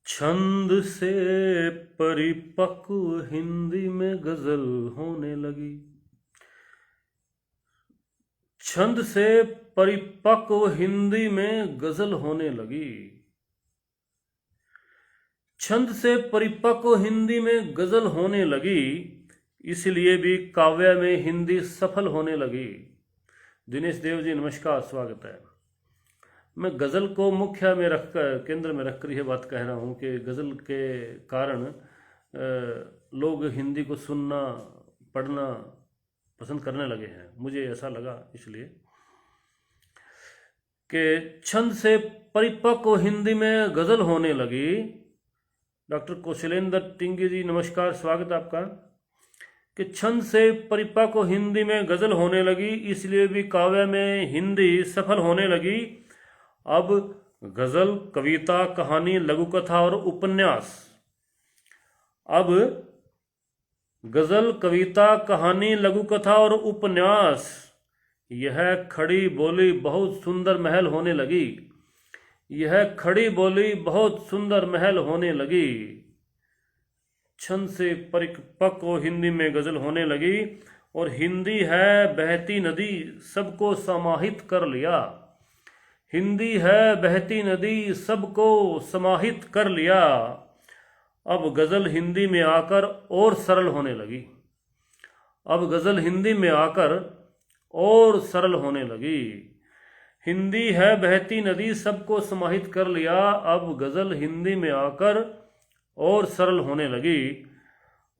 छंद से परिपक्व हिंदी में गजल होने लगी। छंद से परिपक्व हिंदी में गजल होने लगी। छंद से परिपक्व हिंदी में गजल होने लगी, इसलिए भी काव्य में हिंदी सफल होने लगी। दिनेश देव जी नमस्कार, स्वागत है। मैं गज़ल को मुख्य में रखकर, केंद्र में रखकर यह बात कह रहा हूँ कि गज़ल के कारण लोग हिंदी को सुनना, पढ़ना पसंद करने लगे हैं। मुझे ऐसा लगा इसलिए कि छंद से परिपक्व हिंदी में गज़ल होने लगी। डॉक्टर कौशलेंद्र टिंगी जी नमस्कार, स्वागत आपका। कि छंद से परिपक्व हिंदी में गज़ल होने लगी, इसलिए भी काव्य में हिंदी सफल होने लगी। अब गज़ल, कविता, कहानी, लघुकथा और उपन्यास, अब गज़ल, कविता, कहानी, लघुकथा और उपन्यास, यह खड़ी बोली बहुत सुंदर महल होने लगी। यह खड़ी बोली बहुत सुंदर महल होने लगी। छंद से परिपक्व हिंदी में गजल होने लगी, और हिंदी है बहती नदी सबको समाहित कर लिया। हिंदी है बहती नदी सबको समाहित कर लिया। अब गजल हिंदी में आकर और सरल होने लगी। अब गजल हिंदी में आकर और सरल होने लगी। हिंदी है बहती नदी सबको समाहित कर लिया। अब गजल हिंदी में आकर और सरल होने लगी।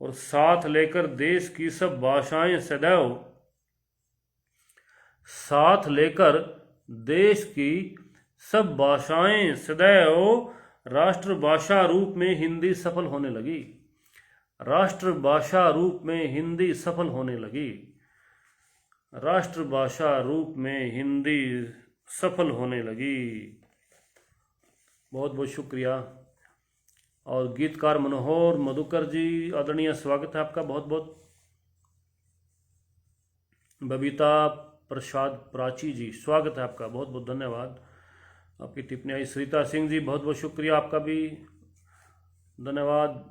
और साथ लेकर देश की सब भाषाएं सदैव, साथ लेकर देश की सब भाषाएं सदैव राष्ट्रभाषा रूप में हिंदी सफल होने लगी। राष्ट्रभाषा रूप में हिंदी सफल होने लगी। राष्ट्रभाषा रूप में हिंदी सफल होने लगी। बहुत बहुत शुक्रिया। और गीतकार मनोहर मधुकर जी, आदरणीय स्वागत है आपका बहुत बहुत। बबीता प्रसाद प्राची जी, स्वागत है आपका, बहुत बहुत धन्यवाद। आपकी टिप्पणी आई। सरिता सिंह जी, बहुत बहुत शुक्रिया आपका भी, धन्यवाद।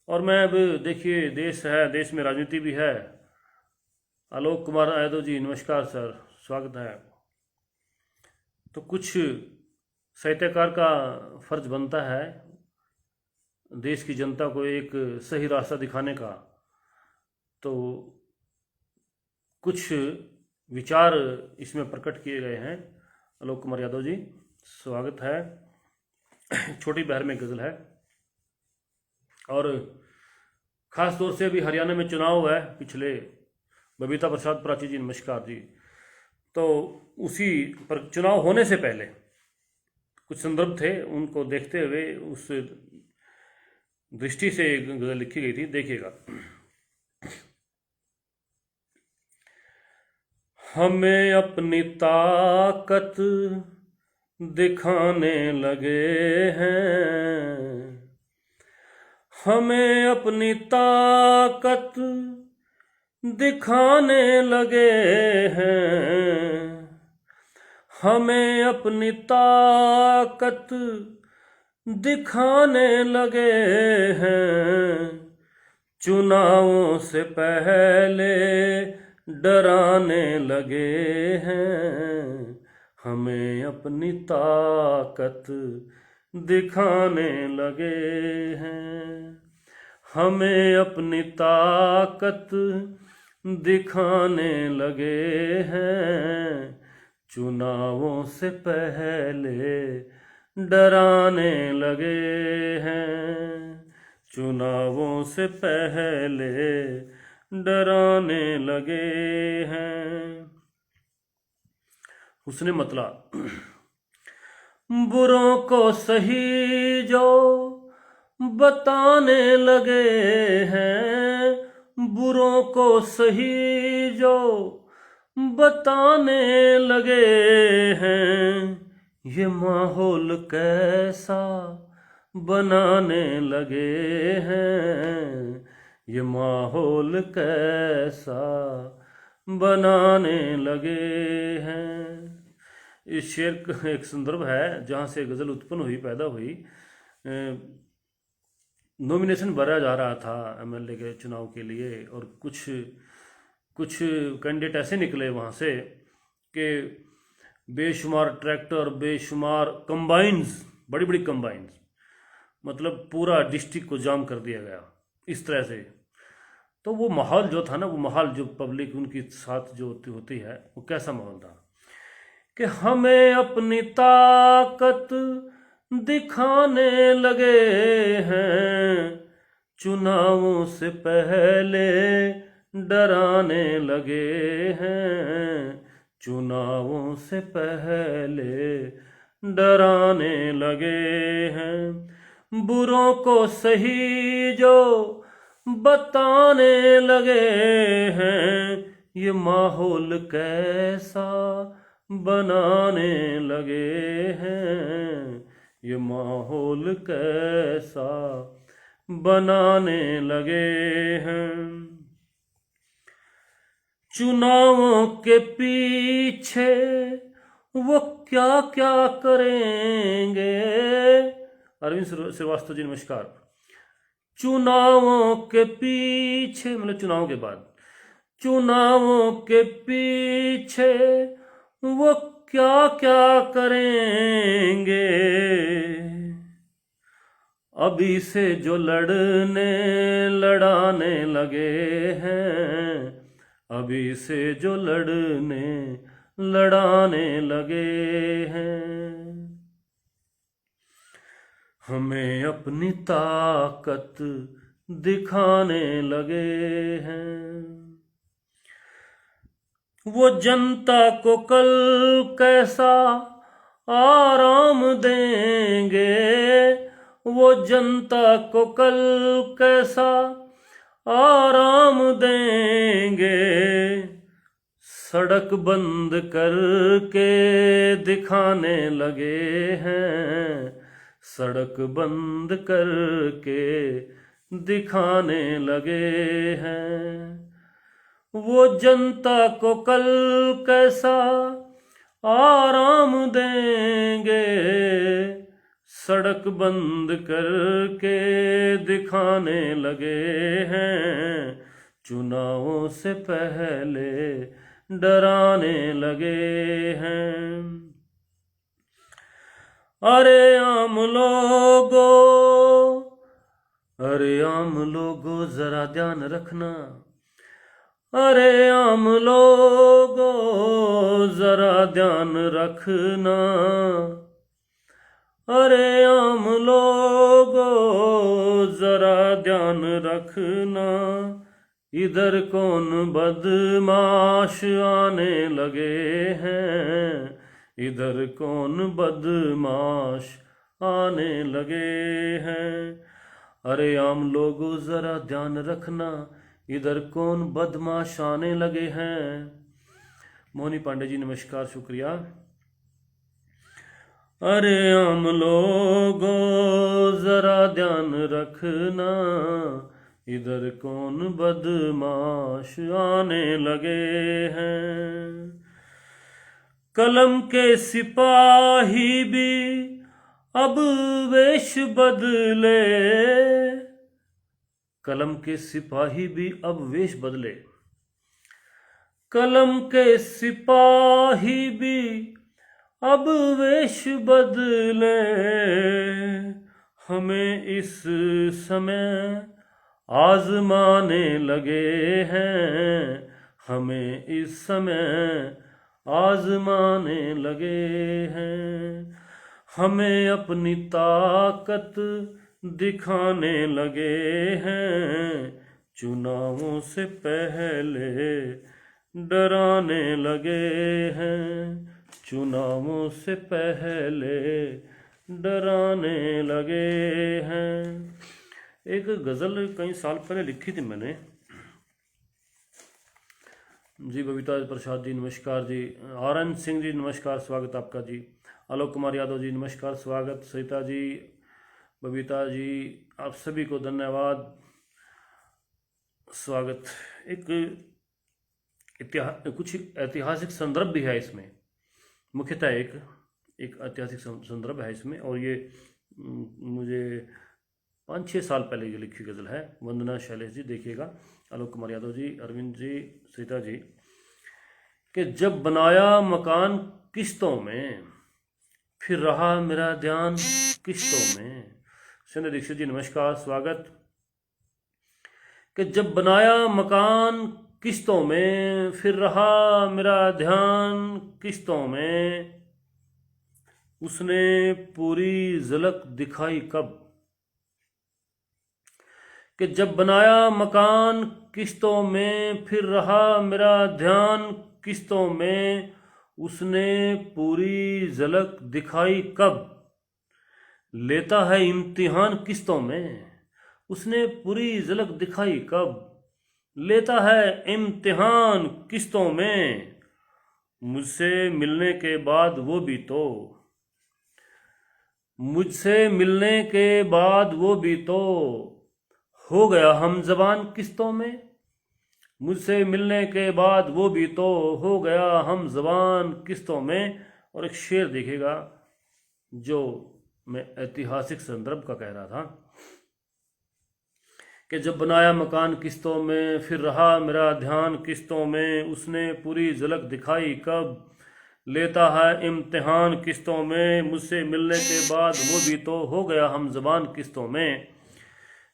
और मैं अब देखिए, देश है, देश में राजनीति भी है। आलोक कुमार यादव जी, नमस्कार सर, स्वागत है। तो कुछ साहित्यकार का फर्ज बनता है देश की जनता को एक सही रास्ता दिखाने का। तो कुछ विचार इसमें प्रकट किए गए हैं। आलोक कुमार यादव जी, स्वागत है। छोटी बहर में गज़ल है। और ख़ास तौर से अभी हरियाणा में चुनाव है पिछले। बबीता प्रसाद प्राची जी, नमस्कार जी। तो उसी पर चुनाव होने से पहले कुछ संदर्भ थे, उनको देखते हुए उस दृष्टि से गज़ल लिखी गई थी। देखिएगा। हमें अपनी ताकत दिखाने लगे हैं, हमें अपनी ताकत दिखाने लगे हैं, हमें अपनी ताकत दिखाने लगे हैं। चुनावों से पहले डराने लगे हैं, हमें अपनी ताकत दिखाने लगे हैं, हमें अपनी ताकत दिखाने लगे हैं। चुनावों से पहले डराने लगे हैं, चुनावों से पहले डराने लगे हैं। उसने मतलब बुरों को सही जो बताने लगे हैं, बुरों को सही जो बताने लगे हैं। ये माहौल कैसा बनाने लगे हैं, ये माहौल कैसा बनाने लगे हैं। इस शेर का एक संदर्भ है जहाँ से गज़ल उत्पन्न हुई, पैदा हुई। नॉमिनेशन भरा जा रहा था एमएलए के चुनाव के लिए, और कुछ कैंडिडेट ऐसे निकले वहाँ से कि बेशुमार ट्रैक्टर, बेशुमार कंबाइंस, बड़ी बड़ी कंबाइंस, मतलब पूरा डिस्ट्रिक्ट को जाम कर दिया गया इस तरह से। तो वो माहौल जो था ना, वो माहौल जो पब्लिक उनके साथ जो होती है, वो कैसा माहौल था कि हमें अपनी ताकत दिखाने लगे हैं, चुनावों से पहले डराने लगे हैं, चुनावों से पहले डराने लगे हैं। बुरों को सही जो बताने लगे हैं, ये माहौल कैसा बनाने लगे हैं, ये माहौल कैसा बनाने लगे हैं। चुनावों के पीछे वो क्या क्या करेंगे। अरविंद श्रीवास्तव जी, नमस्कार। चुनावों के पीछे, मतलब चुनाव के बाद, चुनावों के पीछे वो क्या क्या करेंगे, अभी से जो लड़ने लड़ाने लगे हैं, अभी से जो लड़ने लड़ाने लगे हैं, हमें अपनी ताकत दिखाने लगे हैं। वो जनता को कल कैसा आराम देंगे, वो जनता को कल कैसा आराम देंगे, सड़क बंद करके दिखाने लगे हैं, सड़क बंद करके दिखाने लगे हैं। वो जनता को कल कैसा आराम देंगे, सड़क बंद करके दिखाने लगे हैं, चुनावों से पहले डराने लगे हैं। अरे आम लोगो, अरे आम लोगो जरा ध्यान रखना, अरे आम लोगो जरा ध्यान रखना, अरे आम लोगो जरा ध्यान रखना, इधर कौन बदमाश आने लगे हैं, इधर कौन बदमाश आने लगे हैं। अरे आम लोगों जरा ध्यान रखना, इधर कौन बदमाश आने लगे हैं। मोहनी पांडे जी नमस्कार, शुक्रिया। अरे आम लोगों जरा ध्यान रखना, इधर कौन बदमाश आने लगे हैं। कलम के सिपाही भी अब वेश बदले, कलम के सिपाही भी अब वेश बदले, कलम के सिपाही भी अब वेश बदले, हमें इस समय आजमाने लगे हैं, हमें इस समय आजमाने लगे हैं। हमें अपनी ताकत दिखाने लगे हैं, चुनावों से पहले डराने लगे हैं, चुनावों से पहले डराने लगे हैं। एक गज़ल कई साल पहले लिखी थी मैंने जी। बबीता प्रसाद जी नमस्कार जी। आरएन सिंह जी नमस्कार, स्वागत आपका जी। आलोक कुमार यादव जी नमस्कार, स्वागत। सरिता जी, बबीता जी, आप सभी को धन्यवाद, स्वागत। कुछ ऐतिहासिक संदर्भ भी है इसमें, मुख्यतः एक ऐतिहासिक संदर्भ है इसमें, और ये मुझे 5-6 साल पहले ये लिखी गज़ल है। वंदना शैलेश जी देखिएगा, आलोक कुमार यादव जी, अरविंद जी, सीता जी, कि जब बनाया मकान किस्तों में, फिर रहा मेरा ध्यान किस्तों में। संजय दीक्षित जी नमस्कार, स्वागत। कि जब बनाया मकान किस्तों में, फिर रहा मेरा ध्यान किस्तों में, उसने पूरी झलक दिखाई कब। कि जब बनाया मकान किस्तों में, फिर रहा मेरा ध्यान किस्तों में, उसने पूरी झलक दिखाई कब। लेता है इम्तिहान किस्तों में, उसने पूरी झलक दिखाई कब। लेता है इम्तिहान किस्तों में, मुझसे मिलने के बाद वो भी तो, मुझसे मिलने के बाद वो भी तो, हो गया हम ज़बान किस्तों में। मुझसे मिलने के बाद वो भी तो, हो गया हम ज़बान किस्तों में। और एक शेर देखिएगा जो मैं ऐतिहासिक संदर्भ का कह रहा था। कि जब बनाया मकान किस्तों में, फिर रहा मेरा ध्यान किस्तों में, उसने पूरी झलक दिखाई कब लेता है इम्तिहान किस्तों में, मुझसे मिलने के बाद वो भी तो हो गया हम ज़बान किस्तों में,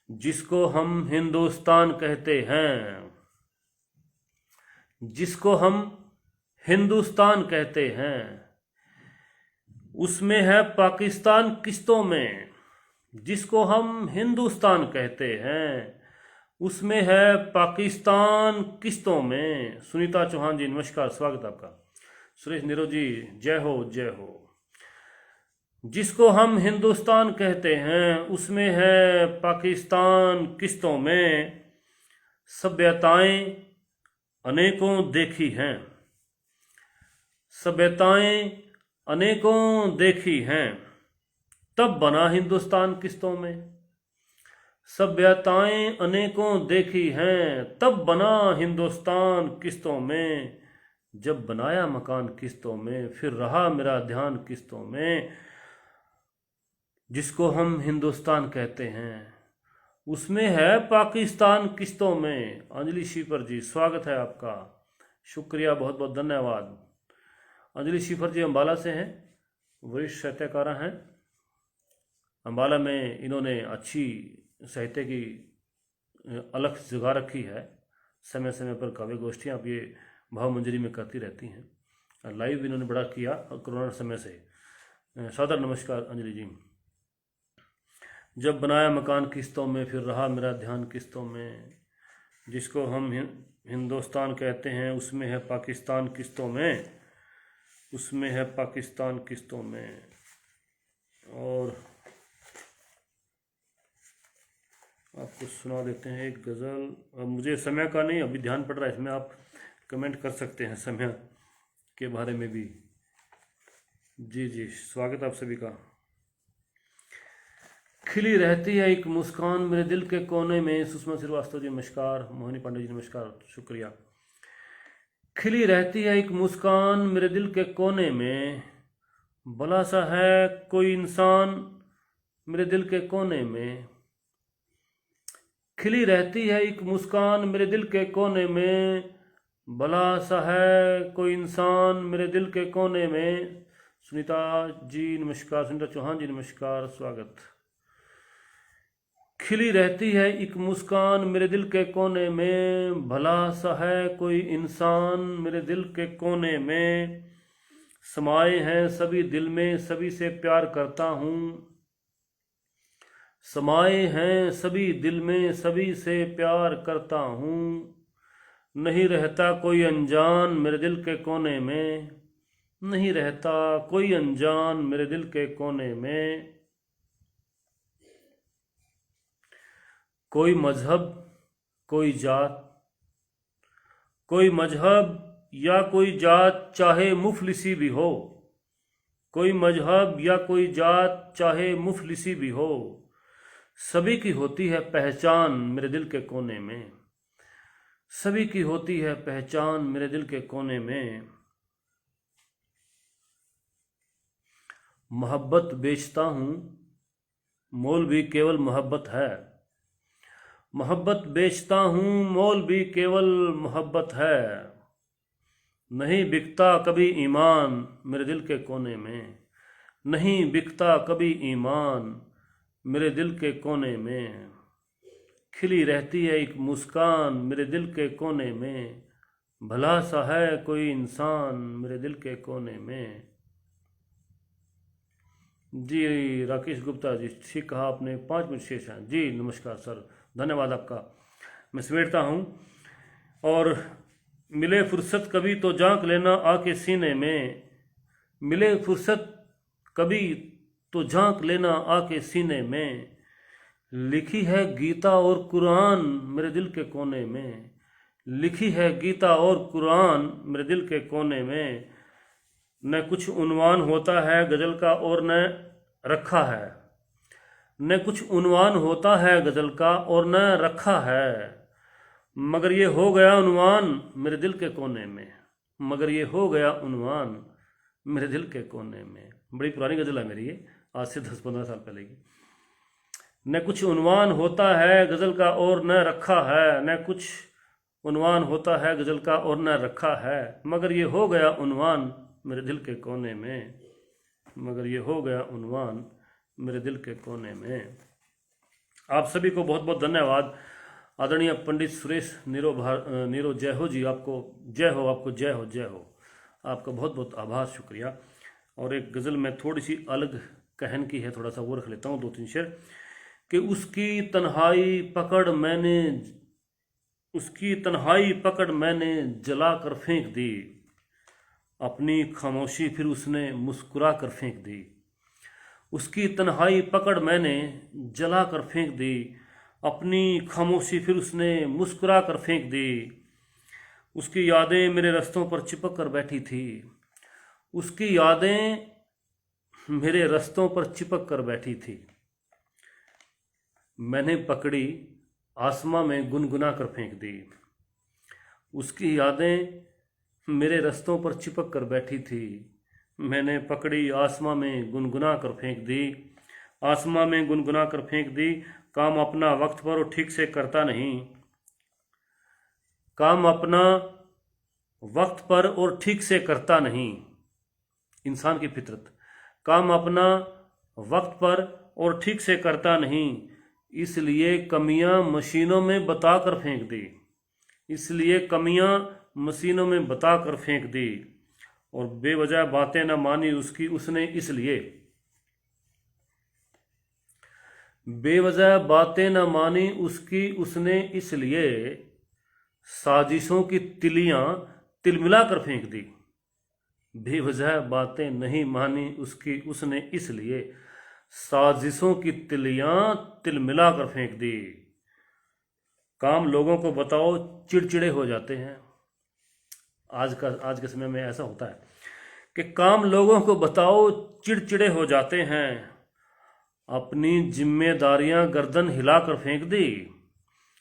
जिसको हम हिंदुस्तान कहते हैं, जिसको हम हिंदुस्तान कहते हैं, उसमें है पाकिस्तान किस्तों में, जिसको हम हिंदुस्तान कहते हैं, उसमें है पाकिस्तान किस्तों में। सुनीता चौहान जी नमस्कार, स्वागत आपका। सुरेश नीरव जी जय हो जय हो। जिसको हम हिंदुस्तान कहते हैं, उसमें है पाकिस्तान किस्तों में, सभ्यताएं अनेकों देखी हैं, सभ्यताएं अनेकों देखी हैं, तब बना हिंदुस्तान किस्तों में, सभ्यताएं अनेकों देखी हैं, तब बना हिंदुस्तान किस्तों में, जब बनाया मकान किस्तों में, फिर रहा मेरा ध्यान किस्तों में, जिसको हम हिंदुस्तान कहते हैं, उसमें है पाकिस्तान किस्तों में। अंजलि शिफर जी स्वागत है आपका, शुक्रिया, बहुत बहुत धन्यवाद। अंजलि शिफर जी अम्बाला से हैं, वरिष्ठ साहित्यकारा हैं। अम्बाला में इन्होंने अच्छी साहित्य की अलख जगा रखी है, समय समय पर काव्य गोष्ठियाँ अब ये भाव मंजरी में करती रहती हैं। लाइव इन्होंने बड़ा किया कोरोना समय से। सादर नमस्कार अंजलि जी। जब बनाया मकान किस्तों में, फिर रहा मेरा ध्यान किस्तों में, जिसको हम हिंदुस्तान कहते हैं, उसमें है पाकिस्तान किस्तों में, उसमें है पाकिस्तान किस्तों में। और आपको सुना देते हैं एक गज़ल। अब मुझे समय का नहीं अभी ध्यान पड़ रहा है, इसमें आप कमेंट कर सकते हैं समय के बारे में भी। जी जी स्वागत आप सभी का। खिली रहती है एक मुस्कान मेरे दिल के कोने में, सुषमा श्रीवास्तव जी नमस्कार, मोहिनी पांडे जी नमस्कार, शुक्रिया। खिली रहती है एक मुस्कान मेरे दिल के कोने में, भला सा है कोई इंसान मेरे दिल के कोने में। खिली रहती है एक मुस्कान मेरे दिल के कोने में, भला सा है कोई इंसान मेरे दिल के कोने में। सुनीता जी नमस्कार, सुनीता चौहान जी नमस्कार, स्वागत। खिली रहती है एक मुस्कान मेरे दिल के कोने में, भला सा है कोई इंसान मेरे दिल के कोने में। समाए हैं सभी दिल में, सभी से प्यार करता हूँ, समाए हैं सभी दिल में, सभी से प्यार करता हूँ। नहीं रहता कोई अनजान मेरे दिल के कोने में, नहीं रहता कोई अनजान मेरे दिल के कोने में। कोई मजहब कोई जात, कोई मजहब या कोई जात चाहे मुफलिसी भी हो, कोई मजहब या कोई जात चाहे मुफलिसी भी हो, सभी की होती है पहचान मेरे दिल के कोने में, सभी की होती है पहचान मेरे दिल के कोने में। मोहब्बत बेचता हूँ मोल भी केवल मोहब्बत है, मोहब्बत बेचता हूँ मोल भी केवल मोहब्बत है। नहीं बिकता कभी ईमान मेरे दिल के कोने में, नहीं बिकता कभी ईमान मेरे दिल के कोने में। खिली रहती है एक मुस्कान मेरे दिल के कोने में, भला सा है कोई इंसान मेरे दिल के कोने में। जी राकेश गुप्ता जी ठीक कहा आपने, 5 मिनट शेष हैं। जी नमस्कार सर, धन्यवाद आपका, मैं समेटता हूँ। और मिले फुर्सत कभी तो झांक लेना आके सीने में, मिले फुर्सत कभी तो झांक लेना आके सीने में। लिखी है गीता और कुरान मेरे दिल के कोने में, लिखी है गीता और कुरान मेरे दिल के कोने में। न कुछ उन्वान होता है गज़ल का और न रखा है, न कुछ उन्वान होता है गज़ल का और न रखा है, मगर ये हो गया उन्वान मेरे दिल के कोने में, मगर ये हो गया उन्वान मेरे दिल के कोने में। बड़ी पुरानी गज़ल है मेरी ये, आज से 10-15 साल पहले की। न कुछ उन्वान होता है गज़ल का और न रखा है, न कुछ उन्वान होता है गज़ल का और न रखा है, मगर ये हो गया उन्वान मेरे दिल के कोने में, मगर ये हो गया उन्वान मेरे दिल के कोने में। आप सभी को बहुत बहुत धन्यवाद। आदरणीय पंडित सुरेश नीरो जय हो जी, आपको जय हो, आपको जय हो, जय हो, आपका बहुत बहुत आभार, शुक्रिया। और एक गज़ल में थोड़ी सी अलग कहन की है, थोड़ा सा वो रख लेता हूँ, 2-3 शेर कि उसकी तन्हाई पकड़ मैंने जला कर फेंक दी, अपनी खामोशी फिर उसने मुस्कुरा कर फेंक दी। उसकी तन्हाई पकड़ मैंने जला कर फेंक दी, अपनी खामोशी फिर उसने मुस्कुरा कर फेंक दी। उसकी यादें मेरे रास्तों पर चिपक कर बैठी थी, उसकी यादें मेरे रास्तों पर चिपक कर बैठी थी। मैंने पकड़ी आसमां में गुनगुना कर फेंक दी, उसकी यादें मेरे रास्तों पर चिपक कर बैठी थी। मैंने पकड़ी आसमां में गुनगुना कर फेंक दी, आसमां में गुनगुना कर फेंक दी। काम अपना वक्त पर और ठीक से करता नहीं, काम अपना वक्त पर और ठीक से करता नहीं। इंसान की फितरत, काम अपना वक्त पर और ठीक से करता नहीं, इसलिए कमियां मशीनों में बता कर फेंक दी, इसलिए कमियां मशीनों में बता कर फेंक दी। और बेवजह बातें न मानी उसकी उसने इसलिए, बेवजह बातें न मानी उसकी उसने इसलिए, साजिशों की तिलियां तिलमिला कर फेंक दी। बेवजह बातें नहीं मानी उसकी उसने इसलिए, साजिशों की तिलियां तिलमिला कर फेंक दी। काम लोगों को बताओ चिड़चिड़े हो जाते हैं। आज के समय में ऐसा होता है कि काम लोगों को बताओ चिड़चिड़े हो जाते हैं। अपनी जिम्मेदारियां गर्दन हिलाकर फेंक दी,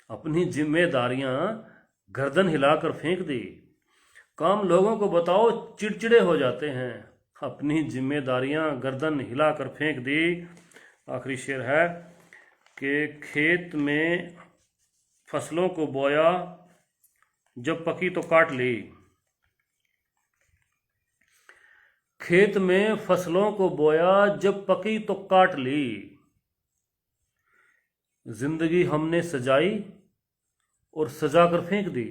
अपनी जिम्मेदारियां गर्दन हिलाकर फेंक दी। काम लोगों को बताओ चिड़चिड़े हो जाते हैं, अपनी जिम्मेदारियां गर्दन हिलाकर फेंक दी। आखिरी शेर है कि खेत में फसलों को बोया जब पकी तो काट ली, खेत में फसलों को बोया जब पकी तो काट ली। जिंदगी हमने सजाई और सजा कर फेंक दी,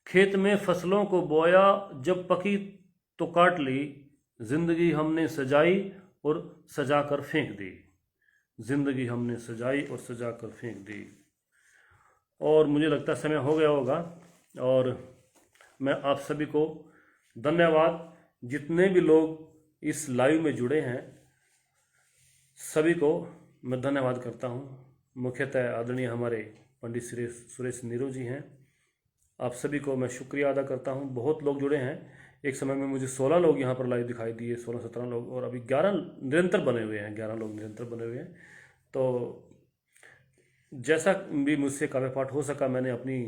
खेत में फसलों को बोया जब पकी तो काट ली। जिंदगी हमने सजाई और सजा कर फेंक दी, जिंदगी हमने सजाई और सजा कर फेंक दी। और मुझे लगता है समय हो गया होगा, और मैं आप सभी को धन्यवाद, जितने भी लोग इस लाइव में जुड़े हैं सभी को मैं धन्यवाद करता हूं। मुख्यतः आदरणीय हमारे पंडित सुरेश नीरो जी हैं, आप सभी को मैं शुक्रिया अदा करता हूं। बहुत लोग जुड़े हैं, एक समय में मुझे 16 लोग यहाँ पर लाइव दिखाई दिए, 16-17 लोग, और अभी 11 निरंतर बने हुए हैं, 11 लोग निरंतर बने हुए हैं। तो जैसा भी मुझसे काव्य पाठ हो सका मैंने अपनी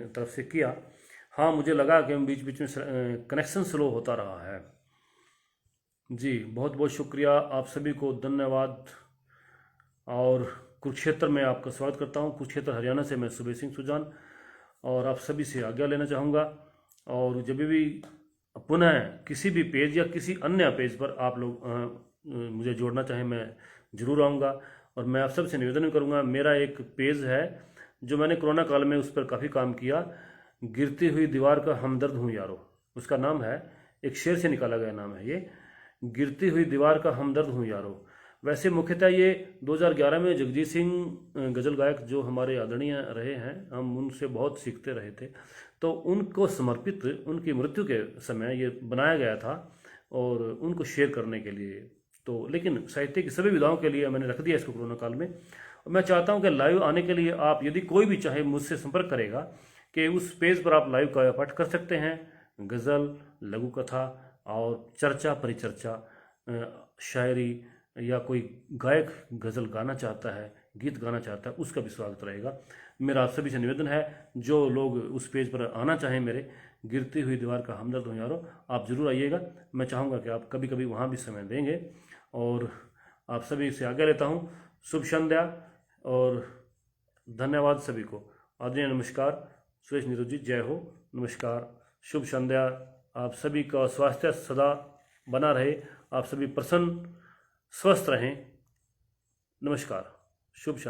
तरफ से किया। हाँ, मुझे लगा कि बीच बीच में कनेक्शन स्लो होता रहा है। जी बहुत बहुत शुक्रिया, आप सभी को धन्यवाद। और कुरुक्षेत्र में आपका स्वागत करता हूँ। कुरुक्षेत्र हरियाणा से मैं सुबेश सिंह सुजान, और आप सभी से आज्ञा लेना चाहूँगा। और जब भी पुनः किसी भी पेज या किसी अन्य पेज पर आप लोग मुझे जोड़ना चाहें, मैं ज़रूर आऊँगा। और मैं आप सबसे निवेदन भी करूँगा, मेरा एक पेज है जो मैंने कोरोना काल में उस पर काफ़ी काम किया, गिरती हुई दीवार का हमदर्द हूँ यारो, उसका नाम है, एक शेर से निकाला गया नाम है ये, गिरती हुई दीवार का हमदर्द हूँ यारो। वैसे मुख्यतः ये 2011 में जगजीत सिंह गज़ल गायक जो हमारे आदरणीय रहे हैं, हम उनसे बहुत सीखते रहे थे, तो उनको समर्पित उनकी मृत्यु के समय ये बनाया गया था और उनको शेयर करने के लिए। तो लेकिन साहित्य की सभी विधाओं के लिए मैंने रख दिया इसको कोरोना काल में। और मैं चाहता हूँ कि लाइव आने के लिए आप, यदि कोई भी चाहे मुझसे संपर्क करेगा, कि उस पेज पर आप लाइव काव्य पाठ कर सकते हैं, गज़ल, लघु कथा और चर्चा परिचर्चा, शायरी, या कोई गायक गज़ल गाना चाहता है, गीत गाना चाहता है, उसका भी स्वागत रहेगा। मेरा आप सभी से निवेदन है, जो लोग उस पेज पर आना चाहें, मेरे गिरती हुई दीवार का हमदर्द हूँ यारो, आप ज़रूर आइएगा। मैं चाहूँगा कि आप कभी कभी वहाँ भी समय देंगे। और आप सभी से आज्ञा लेता हूँ। शुभ संध्या और धन्यवाद सभी को। आदरणीय नमस्कार। सुरेश नीरू जी, जय हो, नमस्कार, शुभ संध्या। आप सभी का स्वास्थ्य सदा बना रहे, आप सभी प्रसन्न स्वस्थ रहें। नमस्कार, शुभ संध्या।